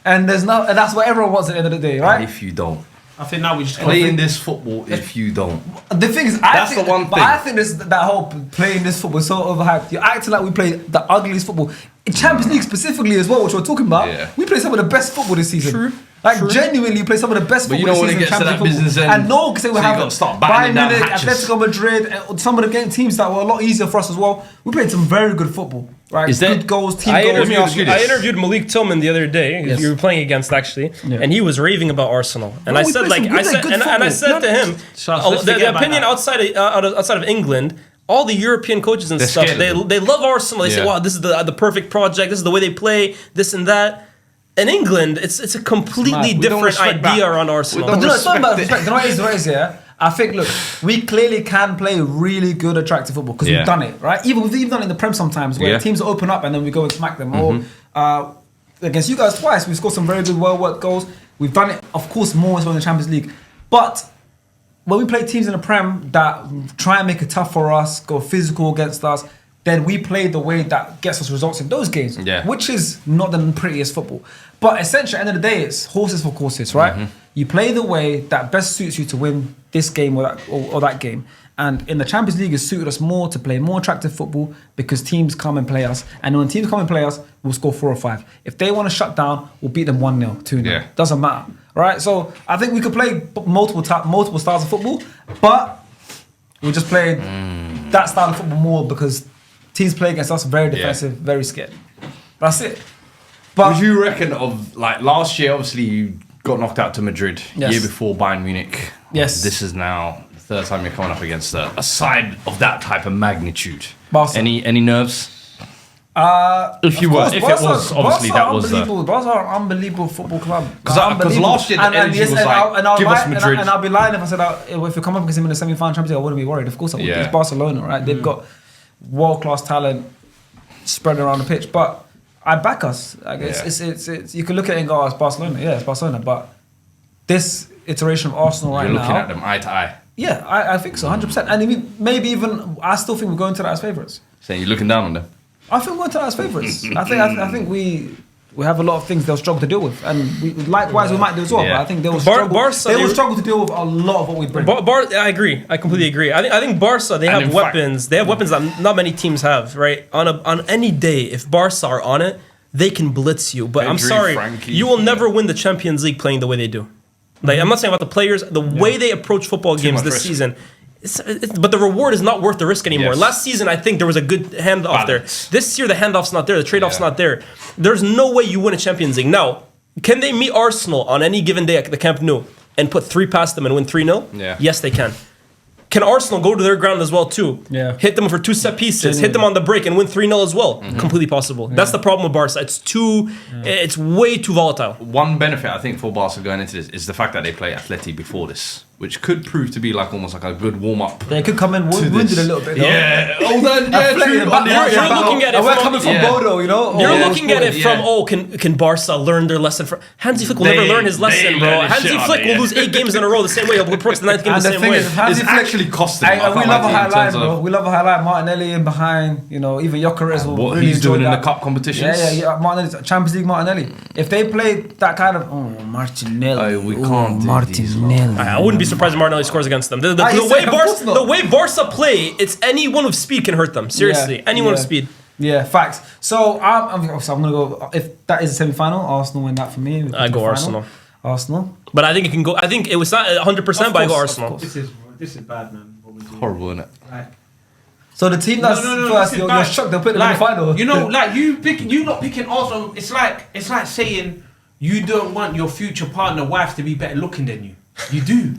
And that's what everyone wants at the end of the day, right? If you don't. I think now we just Playing this football if you don't. The thing is, That's the one thing. I think that whole playing this football is so overhyped. You're acting like we play the ugliest football. In Champions League specifically as well, which we're talking about, we play some of the best football this season. True. Like genuinely, you play some of the best But football you know this when it season. gets to that Champions business football. end, And no, because we so you have gotta start Bayern battling down Munich, hatches. Atletico Madrid, and some of the teams that were a lot easier for us as well. We played some very good football. Right, Is that- good goals, team I goals. interviewed, I interviewed Malik Tillman the other day, Yes. you were playing against actually, Yeah. and he was raving about Arsenal. And No, I we said, played like, some good- good and I football. said to him, Shucks, let's the forget about opinion that. outside of England, all the European coaches and They're stuff, scared of they love Arsenal. They say, Yeah. wow, this is the perfect project. This is the way they play, this and that. In England, it's a completely mad. We don't different respect idea that. around Arsenal. We don't But you know, it's not about respect respect. You know what it is, yeah? I think, look, we clearly can play really good, attractive football because Yeah. we've done it, right? We've even done it in the Prem sometimes where Yeah. teams open up and then we go and smack them. Or against you guys twice, we scored some very good, well-worked goals. We've done it, of course, more as well in the Champions League. But when we play teams in the Prem that try and make it tough for us, go physical against us, then we play the way that gets us results in those games, Yeah. which is not the prettiest football. But essentially, at the end of the day, it's horses for courses, right? You play the way that best suits you to win this game or that game. And in the Champions League, it suited us more to play more attractive football because teams come and play us. And when teams come and play us, we'll score 4 or 5. If they want to shut down, we'll beat them 1-0, 2-0. Yeah. Doesn't matter, right? So I think we could play multiple styles of football, but we just played that style of football more because teams play against us very defensive, very scared. That's it. But Would you reckon of like last year? Obviously, you got knocked out to Madrid. Yes. Year before Bayern Munich. Yes. This is now the third time you're coming up against a side of that type of magnitude. Barca. Any nerves? If you of were, course, if Barca- it was obviously Barca that was the. unbelievable. Barca are an unbelievable football club. 'Cause Unbelievable. last year the energy was like, give us Madrid. And I'll be lying if I said if we come up against him in the semi-final Champions League, I wouldn't be worried. Of course I would. Yeah. It's Barcelona, right? They've got world-class talent spread around the pitch, but I back us. Like it's you can look at it and go, oh, it's Barcelona. Yeah, it's Barcelona. But this iteration of Arsenal right You're looking now, at them eye to eye, yeah, I think so, 100%. And maybe even I still think we're going to that as favourites. saying you're looking down on them. I think we're going to that as favourites. I think we have a lot of things they'll struggle to deal with, and likewise we might do as well. Yeah. But I think they will struggle. Barca, they will struggle to deal with a lot of what we bring. I agree. I completely agree. I think Barca, they And have in fact- weapons. They have weapons that not many teams have, right? On any day, if Barca are on it, they can blitz you. But I'm Pedri, sorry, Frankie, you will never win the Champions League playing the way they do. Like, I'm not saying about the players, the way they approach football games much this risk. season. But the reward is not worth the risk anymore. Yes. Last season, I think there was a good handoff Balance. there. This year, the handoff's not there. The trade-off's Yeah. not there. There's no way you win a Champions League. Now, can they meet Arsenal on any given day at the Camp Nou and put 3 past them and win 3-0? Yeah. Yes, they can. Can Arsenal go to their ground as well too? Yeah. Hit them for 2 set pieces, hit them on the break and win 3-0 as well. Completely possible. That's the problem with Barca. It's way too volatile. One benefit I think for Barca going into this is the fact that they play Atleti before this, which could prove to be like almost like a good warm up. They could come in to wounded this. a little bit. Though. Yeah, oh, then, yeah, Athletic, true. but On the you're outside. looking at it and we're from- coming from yeah. Bodo, you know. You're or- looking at it from, yeah. can Barca learn their lesson from... Hansi Flick will They- never learn his they lesson, bro. learn his Hansi shit Flick on will it. lose 8 games in a row the same way. He'll approach the 9th game And the the same thing way. is, if Hansi It's Flick- actually costing them. And we love a high in line, terms of bro. We love a high line. Martinelli in behind, you know, even Gyökeres will what really he's enjoy doing in that. the cup competitions. Yeah. Martinelli, Champions League Martinelli. If they play that kind of, Martinelli. Oh, we can't do these, Martinelli. I wouldn't be surprised if Martinelli scores against them. The he's way saying, of course not. the way Barca play, it's anyone with speed can hurt them. Seriously, Yeah, anyone with yeah. speed. Yeah, facts. So I'm going to go, if that is a semi-final, Arsenal win that for me. I go Final. Arsenal. Arsenal. But I think it can go. I think it was not 100%, but I go Arsenal. Of course. This is bad, man. What we do. Horrible, isn't it? Like, So the team that's no, first, this is you're bad. shocked they'll put them like, in the final. You know, like you not picking Arsenal. It's like saying you don't want your future partner wife to be better looking than you. You do.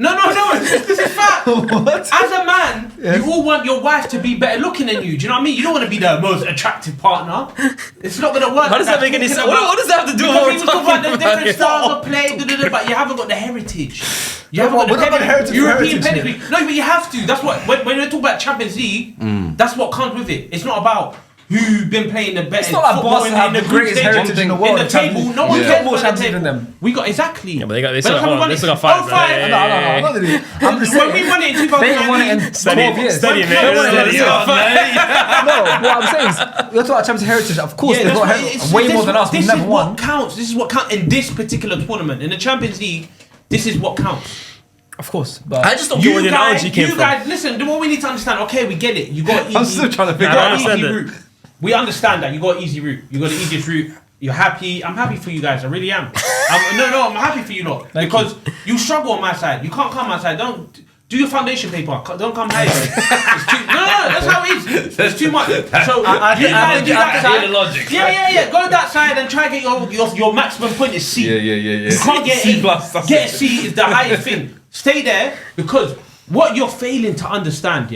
No. This is fact. What? As a man, you all want your wife to be better looking than you. Do you know what I mean? You don't want to be the most attractive partner. It's not gonna work. How does that make any sense? What does that have to do with what Because we're we was talking about talking the about different here? styles of play, but you haven't got the heritage. You haven't got We're the not about heritage, European heritage pedigree. No, but you have to. That's what when we talk about Champions League, that's what comes with it. It's not about who've been playing the best. It's not like Barca have the greatest heritage in the world. In the table, no one cares more about the Champions League than table. them. We got exactly. Yeah, but they By the time we won it- still got 5. 05. No, I'm not doing it. I'm just When we saying. won it in They haven't won it 2019, in Steady, 12 years. steady, They man. haven't won it in Steady. 12 years. No, what I'm saying is, you're talking about Champions heritage. Of course, they've that's got what- it's- way this more than us. We've This never is won. what counts. This is what counts in this particular tournament. In the Champions League, this is what counts. Of course, but I just don't get where the analogy came you from. guys, listen. What we need to understand. Okay, we get it. You got easy. I'm still trying to figure you got out. I an easy understand it. route. We understand that you got an easy route. You got the easiest route. You're happy. I'm happy for you guys. I really am. I'm happy for you lot because you struggle on my side. You can't come on my side. Don't do your foundation paper. Don't come higher. No, that's how it is. There's too much. So I you guys do that I hear side. the logic. Yeah. Go that side and try to get your maximum point is C. Yeah. You can't get C+, A. that's Get it. C is the highest thing. Stay there because what you're failing to understand,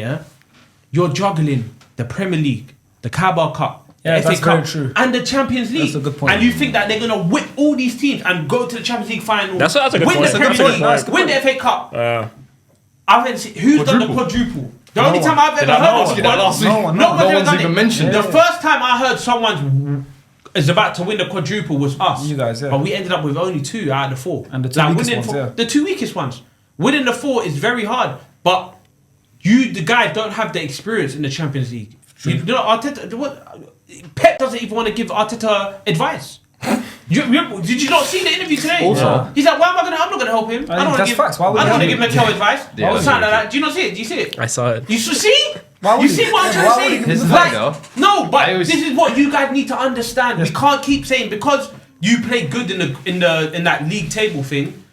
you're juggling the Premier League, the Carabao Cup, Yeah, the FA that's Cup, very true. and the Champions League. That's a good point. And you think that they're gonna whip all these teams and go to the Champions League final, That's a good win point. the That's a Premier good League, point. win the FA Cup. I haven't seen who's done the quadruple. The only one. time I've Did ever I heard not of ask you that one, last week? No one nobody's one's done even it. mentioned The it. first time I heard someone is about to win the quadruple was us. You guys, yeah. But we ended up with only 2 out of the 4. And the 2 weakest winning ones, yeah. The 2 weakest ones. Winning the 4 is very hard, but you, the guys, don't have the experience in the Champions League. You know, Arteta. Pep doesn't even want to give Arteta advice. Did you not see the interview today? Also. He's like, I'm not gonna help him. I don't want to that's give. facts. Why would I don't he want to give help Mikel advice. Yeah, Or that's something like very that. Do you not see it? Do you see it? I saw it. You should see. Why would You he? see what I'm Why trying would to he say? give him Like, advice, no, but I always- this is what you guys need to understand. We can't keep saying because you play good in that league table thing.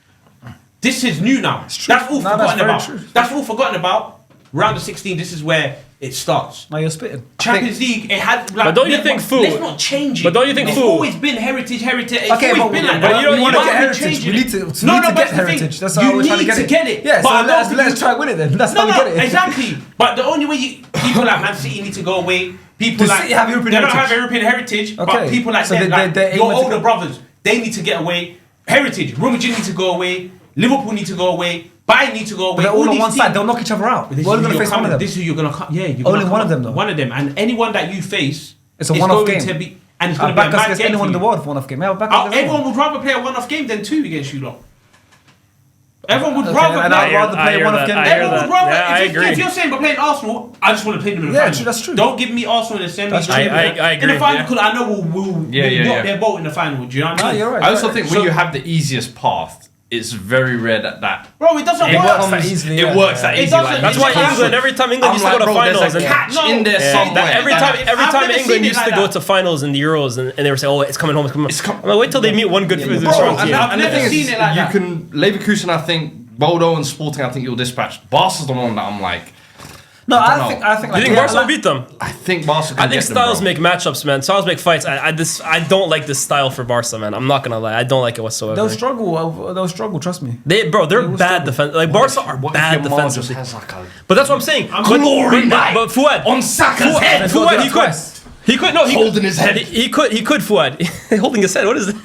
This is new now. true. That's all No, that's forgotten very about. true. That's all forgotten about. Round of 16. This is where it starts. Now you're spitting. Champions League, it had. Like, But don't you think food- Let's not change it. But don't you think it's food- always been heritage. It's Okay, always but been like but that. you want to can't get be heritage. changing We it. need to No, get that's the thing. heritage. That's You how we're trying to need get it. Yeah, But I know so let's try win it then. That's how we get it. Exactly. But the only way people like Man City need to go away. People Does like City have European they don't heritage? have European heritage. But Okay. people like So them, like they're your aiming to older go- brothers, they need to get away. Heritage. Real Madrid need to go away. Liverpool need to go away. Bayern need to go away. But they're all on these one side. teams- They'll knock each other out. This We're is only who going to you're face one of coming- them. This is who you're gonna come. Yeah, you're Only gonna come one of up- them, though. One of them, and anyone that you face, It's a one-off going game. to be, and it's I'll going to be a back us mad against game anyone for in the you. world for one-off game. Yeah, I'll back us against Everyone anyone. would rather play a one-off game than 2 against you lot. Everyone would Okay, rather and play. I'd rather play one-off game. I hear Everyone that. would rather. Yeah, I if agree. you're saying we're playing Arsenal, I just want to play them in the Yeah, final. true, that's true. Don't give me Arsenal in the semi. That's Don't true. give me that. I In the agree, final, yeah. because I know we'll rock their boat in the final. Do you know what I No, mean? you're right. I also you're right. think when you have the easiest path, it's very rare that Bro, it doesn't It work. works that easily, it yeah. works that It easy. doesn't- Like, That's It's why classic. England, every time England I'm used to like, go to bro, finals, there's a and catch No. in there Yeah. somewhere. every I've time never England seen it used like to go that. to finals in the Euros, and they were saying, "Oh, it's coming home, it's coming." com- I'm like, wait till they meet one good Bro, strong and team. I've never thing seen is, it like you that. can Leverkusen, I think, Bordeaux and Sporting, I think you'll dispatch. Barca's the one that I'm like, No, don't I know. think Do you like, think yeah, Barca will beat them? I think Barca can I think get them, styles bro. make matchups, man. Styles make fights. I don't like this style for Barca, man. I'm not gonna lie. I don't like it whatsoever. they'll struggle. They'll struggle. Trust me. They're will bad defense. Like Barca are What bad if Yamal just defensively. has like a But that's what I'm saying. glory night but Fuad on Saka's head? They'll do Fuad, that he could. twice. He could. No, he Holding his head. He could. Fuad. Holding his head. What is it?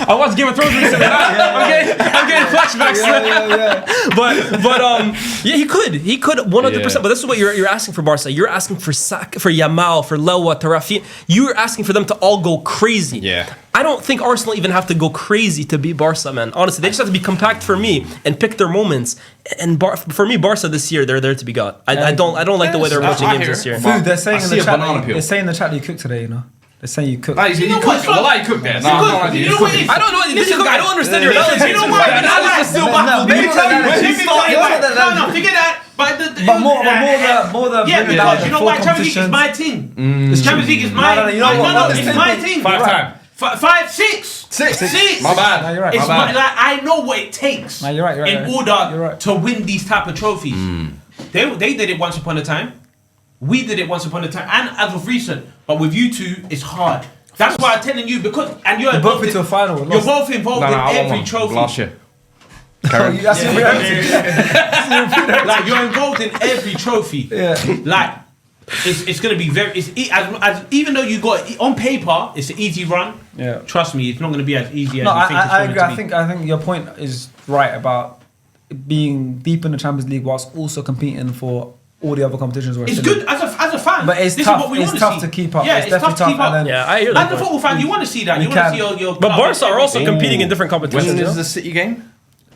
I watched Game of Thrones recently. I'm getting flashbacks. But yeah, he could 100%. Yeah. But this is what you're asking for Barca. You're asking for for Yamal, for Lewa, Tarafi. You're asking for them to all go crazy. Yeah. I don't think Arsenal even have to go crazy to beat Barca, man. Honestly, they just have to be compact for me and pick their moments. And for me, Barca this year, they're there to be got. I don't like the way they're Yes, approaching I games hear this it. year. Food. They're saying I in see the a chat. banana peel. They're saying in the chat that you cooked today. You know. They're saying you cooked. Like, you know cook, what? well, I cook there. No, Because- no, you know what it is? I don't know. I don't understand your Listen, analogy. you know what? Your analogy is still No, baffled. maybe Let me tell you. not that Let me analogy. tell you. It's not that No, analogy. forget that. But But more the yeah, bringing down because the you know full why Champions League is competitions. my team. Champions League is my. No, you know what? No, This it's thing- my team. 5 times. 5, 6. Six. My bad. No, you're right. It's My bad. like I know what it takes No, you're right, you're right, in you're right. order You're right. to win these type of trophies. They did it once upon a time. We did it once upon a time, and as of recent. But with you two, it's hard. That's why I'm telling you because you're Both involved into a final. You're both involved No, no, in I won every one trophy. last year. That's your heritage. Like you're involved in every trophy. Yeah. Like it's gonna be very. As even though you got on paper, it's an easy run. Yeah. Trust me, it's not gonna be as easy as No, you think it's I going agree. to be. I think your point is right about being deep in the Champions League whilst also competing for all the other competitions. Where It's still good as a fan. fans, But it's this tough. is what we It's want tough to see. to keep up. Yeah, It's it's tough to definitely keep tough, up. and then- Yeah, I hear As that. a football fan, you want to see that. You You want to can. see your But club Barca are also everything. competing in different competitions. When you is know? the City game?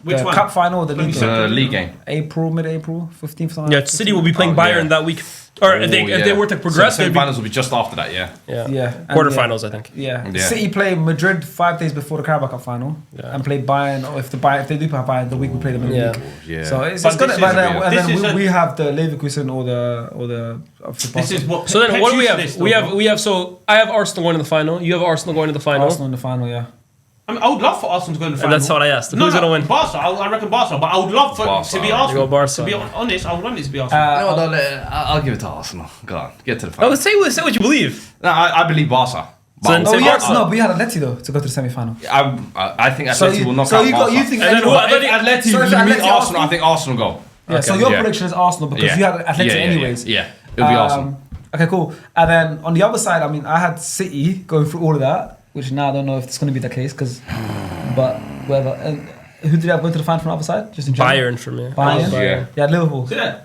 Which the one? cup final, or the league. The league game. April, mid-April, 15th. something Yeah, like that. City will be playing Oh, Bayern yeah. that week. Or if they were to progress, so they'd be semi-finals will be just after that. Yeah. Yeah, and quarterfinals, I think. Yeah. Yeah. City play Madrid 5 days before the Carabao Cup final, Yeah. and play Bayern. Or if they do play Bayern, the week we play them in the Yeah. week. Yeah. So it's But gonna. this But is- then, and this then is a- we have the Leverkusen or the. This is what. So then, Pep what do we used have? to this, We though, have bro. we have. So I have Arsenal going to the final. You have Arsenal going to the final. Arsenal in the final. Yeah. I mean, I would love for Arsenal to go in the And final. that's what I asked. No, Who's gonna win? Barca. I reckon Barca. But I would love for Barca. to be You Arsenal. go Barca. To be honest, I would want it to be Arsenal. No, I'll give it to Arsenal. Go on, get to the No, final. but say what you believe. No, I believe Barca. So then But say Oh, Barca. no, but we had Atleti though to go to the semi-final. I think So Atleti you- will knock so out you got- Barca. you think And then anyone- who- If Atleti So if meet Atleti, Arsenal, I think Arsenal go. Yeah. So Okay. your Yeah. prediction is Arsenal because you had Atleti anyways. Yeah, it'll be Arsenal. Okay, cool. And then on the other side, I mean, I had City going through all of that, which now I don't know if it's going to be the case, but whether. And who did you have going to the final from the other side? Just in general? Bayern for me. Bayern. Yeah. Yeah, Liverpool. See that?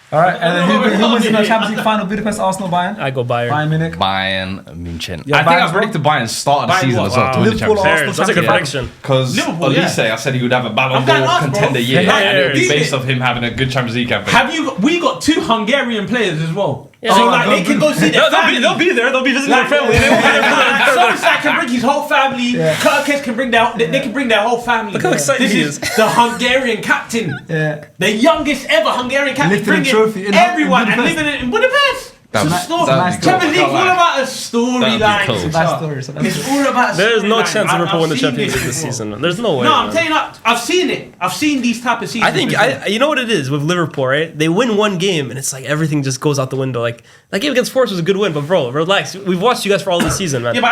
All right, and then who wins in the Yeah. Champions League final? Budapest, Arsenal, Bayern. I go Bayern. Bayern Munich. Bayern München. Yeah, I think Bayern's I predicted Bayern start of the Bayern season what? as well to win the Liverpool, Champions League. Arsenal, That's a good Champions prediction. Because Liverpool, Olise, yeah. I said he would have a Ballon I'm going d'Or to ask, bro. contender year, Yeah, and it would be yeah, based yeah. off him having a good Champions League campaign. Have you? We got 2 Hungarian players as well. Yeah, so they- like they can go see their family. They'll be there. They'll be visiting Like, their family. They won't be there for their- Somerset can bring his whole family. Yeah. Kirkes can bring their. They can bring their whole family. Look how excited this he is is. the Hungarian captain, Yeah. the youngest ever Hungarian captain, Lifting a bringing trophy in everyone and Budapest. living in Budapest. That'd It's be- not- that'd be cool. Champions League is all about a storyline. That'd be cool. It's a nice story. It's a nice It's story. all about. There's no storyline. chance Liverpool win the I've seen Champions League this before. season. Man. There's no way. No, I'm man. telling you, I've seen it. I've seen these type of seasons. I think before. you know what it is with Liverpool, right? They win one game and it's like everything just goes out the window. Like that game against Forest was a good win, but bro, relax. We've watched you guys for all this season, man. Yeah, but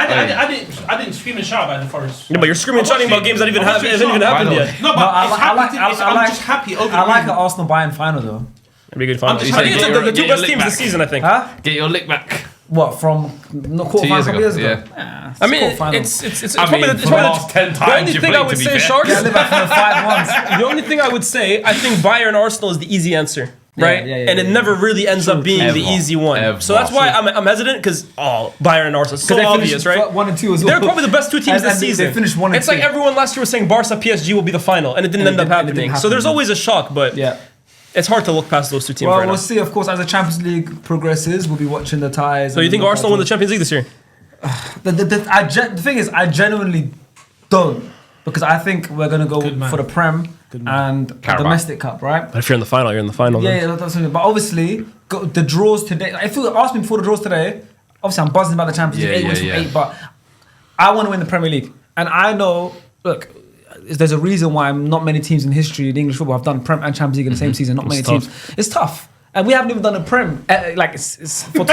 I didn't scream and shout about the Forest. Yeah, but you're screaming and shouting about games that even haven't even happened yet. No, but No, I it's like- happy I to- like- I'm just happy over I the like win. an Arsenal Bayern final though. It'd be a good final. I'm just I think it's saying, the get two your best lick teams this back. season. I think. Huh? Get your lick back. What from no 2 years quarterfinal ago, years ago? yeah. I mean, quarterfinal. it's I probably mean, the for the last 10 the times only you thing played, I would to be say, fair. Sharks. Yeah, live back from the 5-1s. The only thing I would say, I think Bayern Arsenal is the easy answer, right? yeah, and it yeah. never really ends up being the Ever. easy one. Ever. So that's why I'm hesitant because Bayern and Arsenal, so They obvious, finished right? 1 and 2 as well. They're probably the best two teams And this they season. finished 1 and It's like 2. everyone last year was saying Barca PSG will be the final, and it didn't And end it up didn't- it happening. didn't So there's happen. always a shock, but Yeah. it's hard to look past those two teams Well, right we'll now. see. Of course, as the Champions League progresses, we'll be watching the ties. So you think Arsenal win the Champions League this year? The thing is, I genuinely don't, because I think we're gonna go Good man. for the Prem and Carabao. domestic cup, right? But if you're in the final, you're in the final. Yeah, man. yeah, that's something. But obviously, the draws today. If you asked me before the draws today, obviously I'm buzzing about the Champions League, Yeah, 8 wins yeah, from yeah. 8. But I want to win the Premier League, and I know. Look, there's a reason why not many teams in history in English football have done Prem and Champions League in the same season. Not many tough. teams. It's tough. And we haven't even done a Prem it's for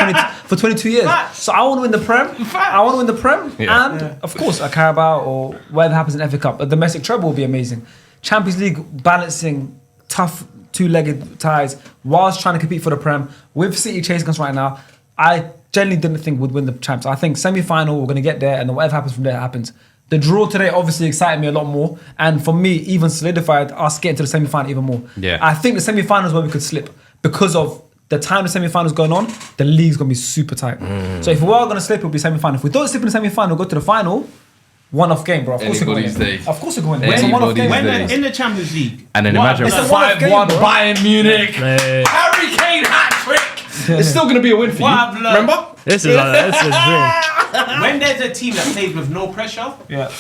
22 years. Facts. So I want to win the Prem. I want to win the Prem, Yeah. and of course a Carabao or whatever happens in FA Cup. A domestic treble will be amazing. Champions League balancing tough two-legged ties whilst trying to compete for the Prem with City chasing us right now. I genuinely didn't think we'd win the champs. I think semi-final we're going to get there, and then whatever happens from there happens. The draw today obviously excited me a lot more, and for me, even solidified us getting to the semi-final even more. Yeah. I think the semi-final is where we could slip because of the time the semi-final is going on. The league's going to be super tight. So if we are going to slip, it'll be semi-final. If we don't slip in the semi-final, go to the final. One-off game, bro. Of course we're going to Anybody's win. day. Of course we're going to win. It's a one-off game. Anybody's When day. in the Champions League. And then what imagine I've done- It's a one-off game, 5-1 bro. Bayern Munich. Hey. Harry Kane hat trick. It's still going to be a win for What you. I've learned- Remember? This is a dream. When there's a team that plays with no pressure, Yeah.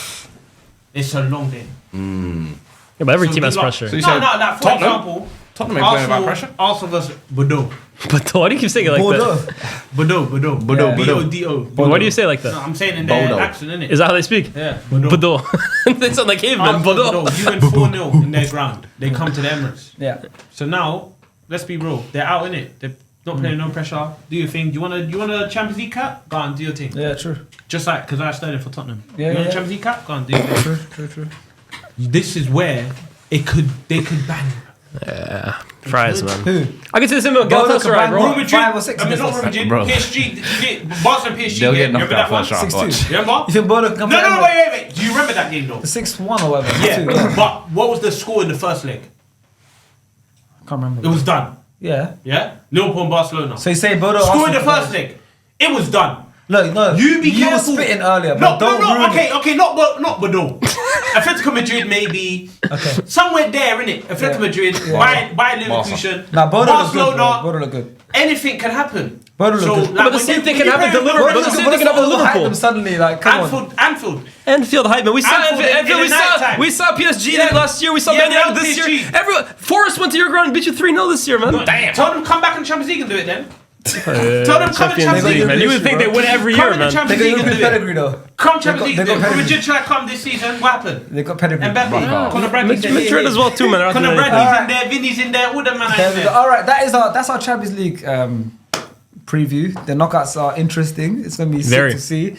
it's a long day. Yeah, but every So team has good luck. pressure. So you No, said like for Tottenham? example, Tottenham ain't playing about pressure. Arsenal versus Bordeaux. But why do you keep saying it like Bordeaux. that? Bordeaux. Yeah. B-O-D-O. Why do you say it like No, that? I'm saying in their Bordeaux. accent, innit? Is that how they speak? Yeah, Bordeaux. Bordeaux. They sound like cavemen. Arsenal, Bordeaux. You win 4-0 in their ground. They come to the Emirates. Yeah. So now, let's be real. They're out in it. They're not playing no pressure. Do your thing. Do you want a Champions League cap? Go on, do your thing. Yeah, true. Just like because I started for Tottenham. Yeah, you want yeah. a Champions League cap? Go on, do your thing. True. This is where they could bang. Fries, man. Who? I can see the same with Bordeaux Galatasaray, could bang bro. Roma. Real Madrid, 5 or 6 I mean, not against Real Madrid. Bro. PSG, Barca and PSG. They'll get Remember knocked that out one? first round. 6-2. Watch. Remember? You think Bordeaux can come No, back? no, wait. Do you remember that game though? 6-1 or whatever. Yeah, 6-2, but what was the score in the first leg? Can't remember. It was done. Yeah. Yeah, Liverpool and Barcelona. So you say Bodo Scored the Arsenal first leg. It was done. Look, no. You be You were careful. spitting earlier, No, but don't ruin it. okay, not Bordeaux. Atletico Madrid maybe. Okay. Somewhere there, innit? Atletico Madrid, Bayern Leverkusen, Nah, Bodo look good, bro. Barcelona. Bodo look good. Anything can happen. Bodo look good. But the same thing can happen to Liverpool. Bodo But the look same good. thing can happen to Hype Liverpool. them suddenly, like, come on. Anfield. Anfield hype, man. We saw Anfield Anfield. in the nighttime. We saw PSG Yeah. last year. We saw Yeah, Man United now this year. PSG. Everyone, Forest went to your ground and beat you 3-0 this year, man. Damn. Tell them come back in Champions League and do it then. Tell them come in Champions Champions League, League. man. You would think they win every Come year, in the man. They Champions got League good and do it. pedigree, though. Come Champions League. they got pedigree. Madrid try to come this season. What happened? They got pedigree. Mbappe, Conor Bradley's there. Madrid as well too, man. Conor All Bradley's in there. Vinny's in there. All the man There in we go. there. All right, that's our Champions League preview. The knockouts are interesting. It's going to be sick Very. to see.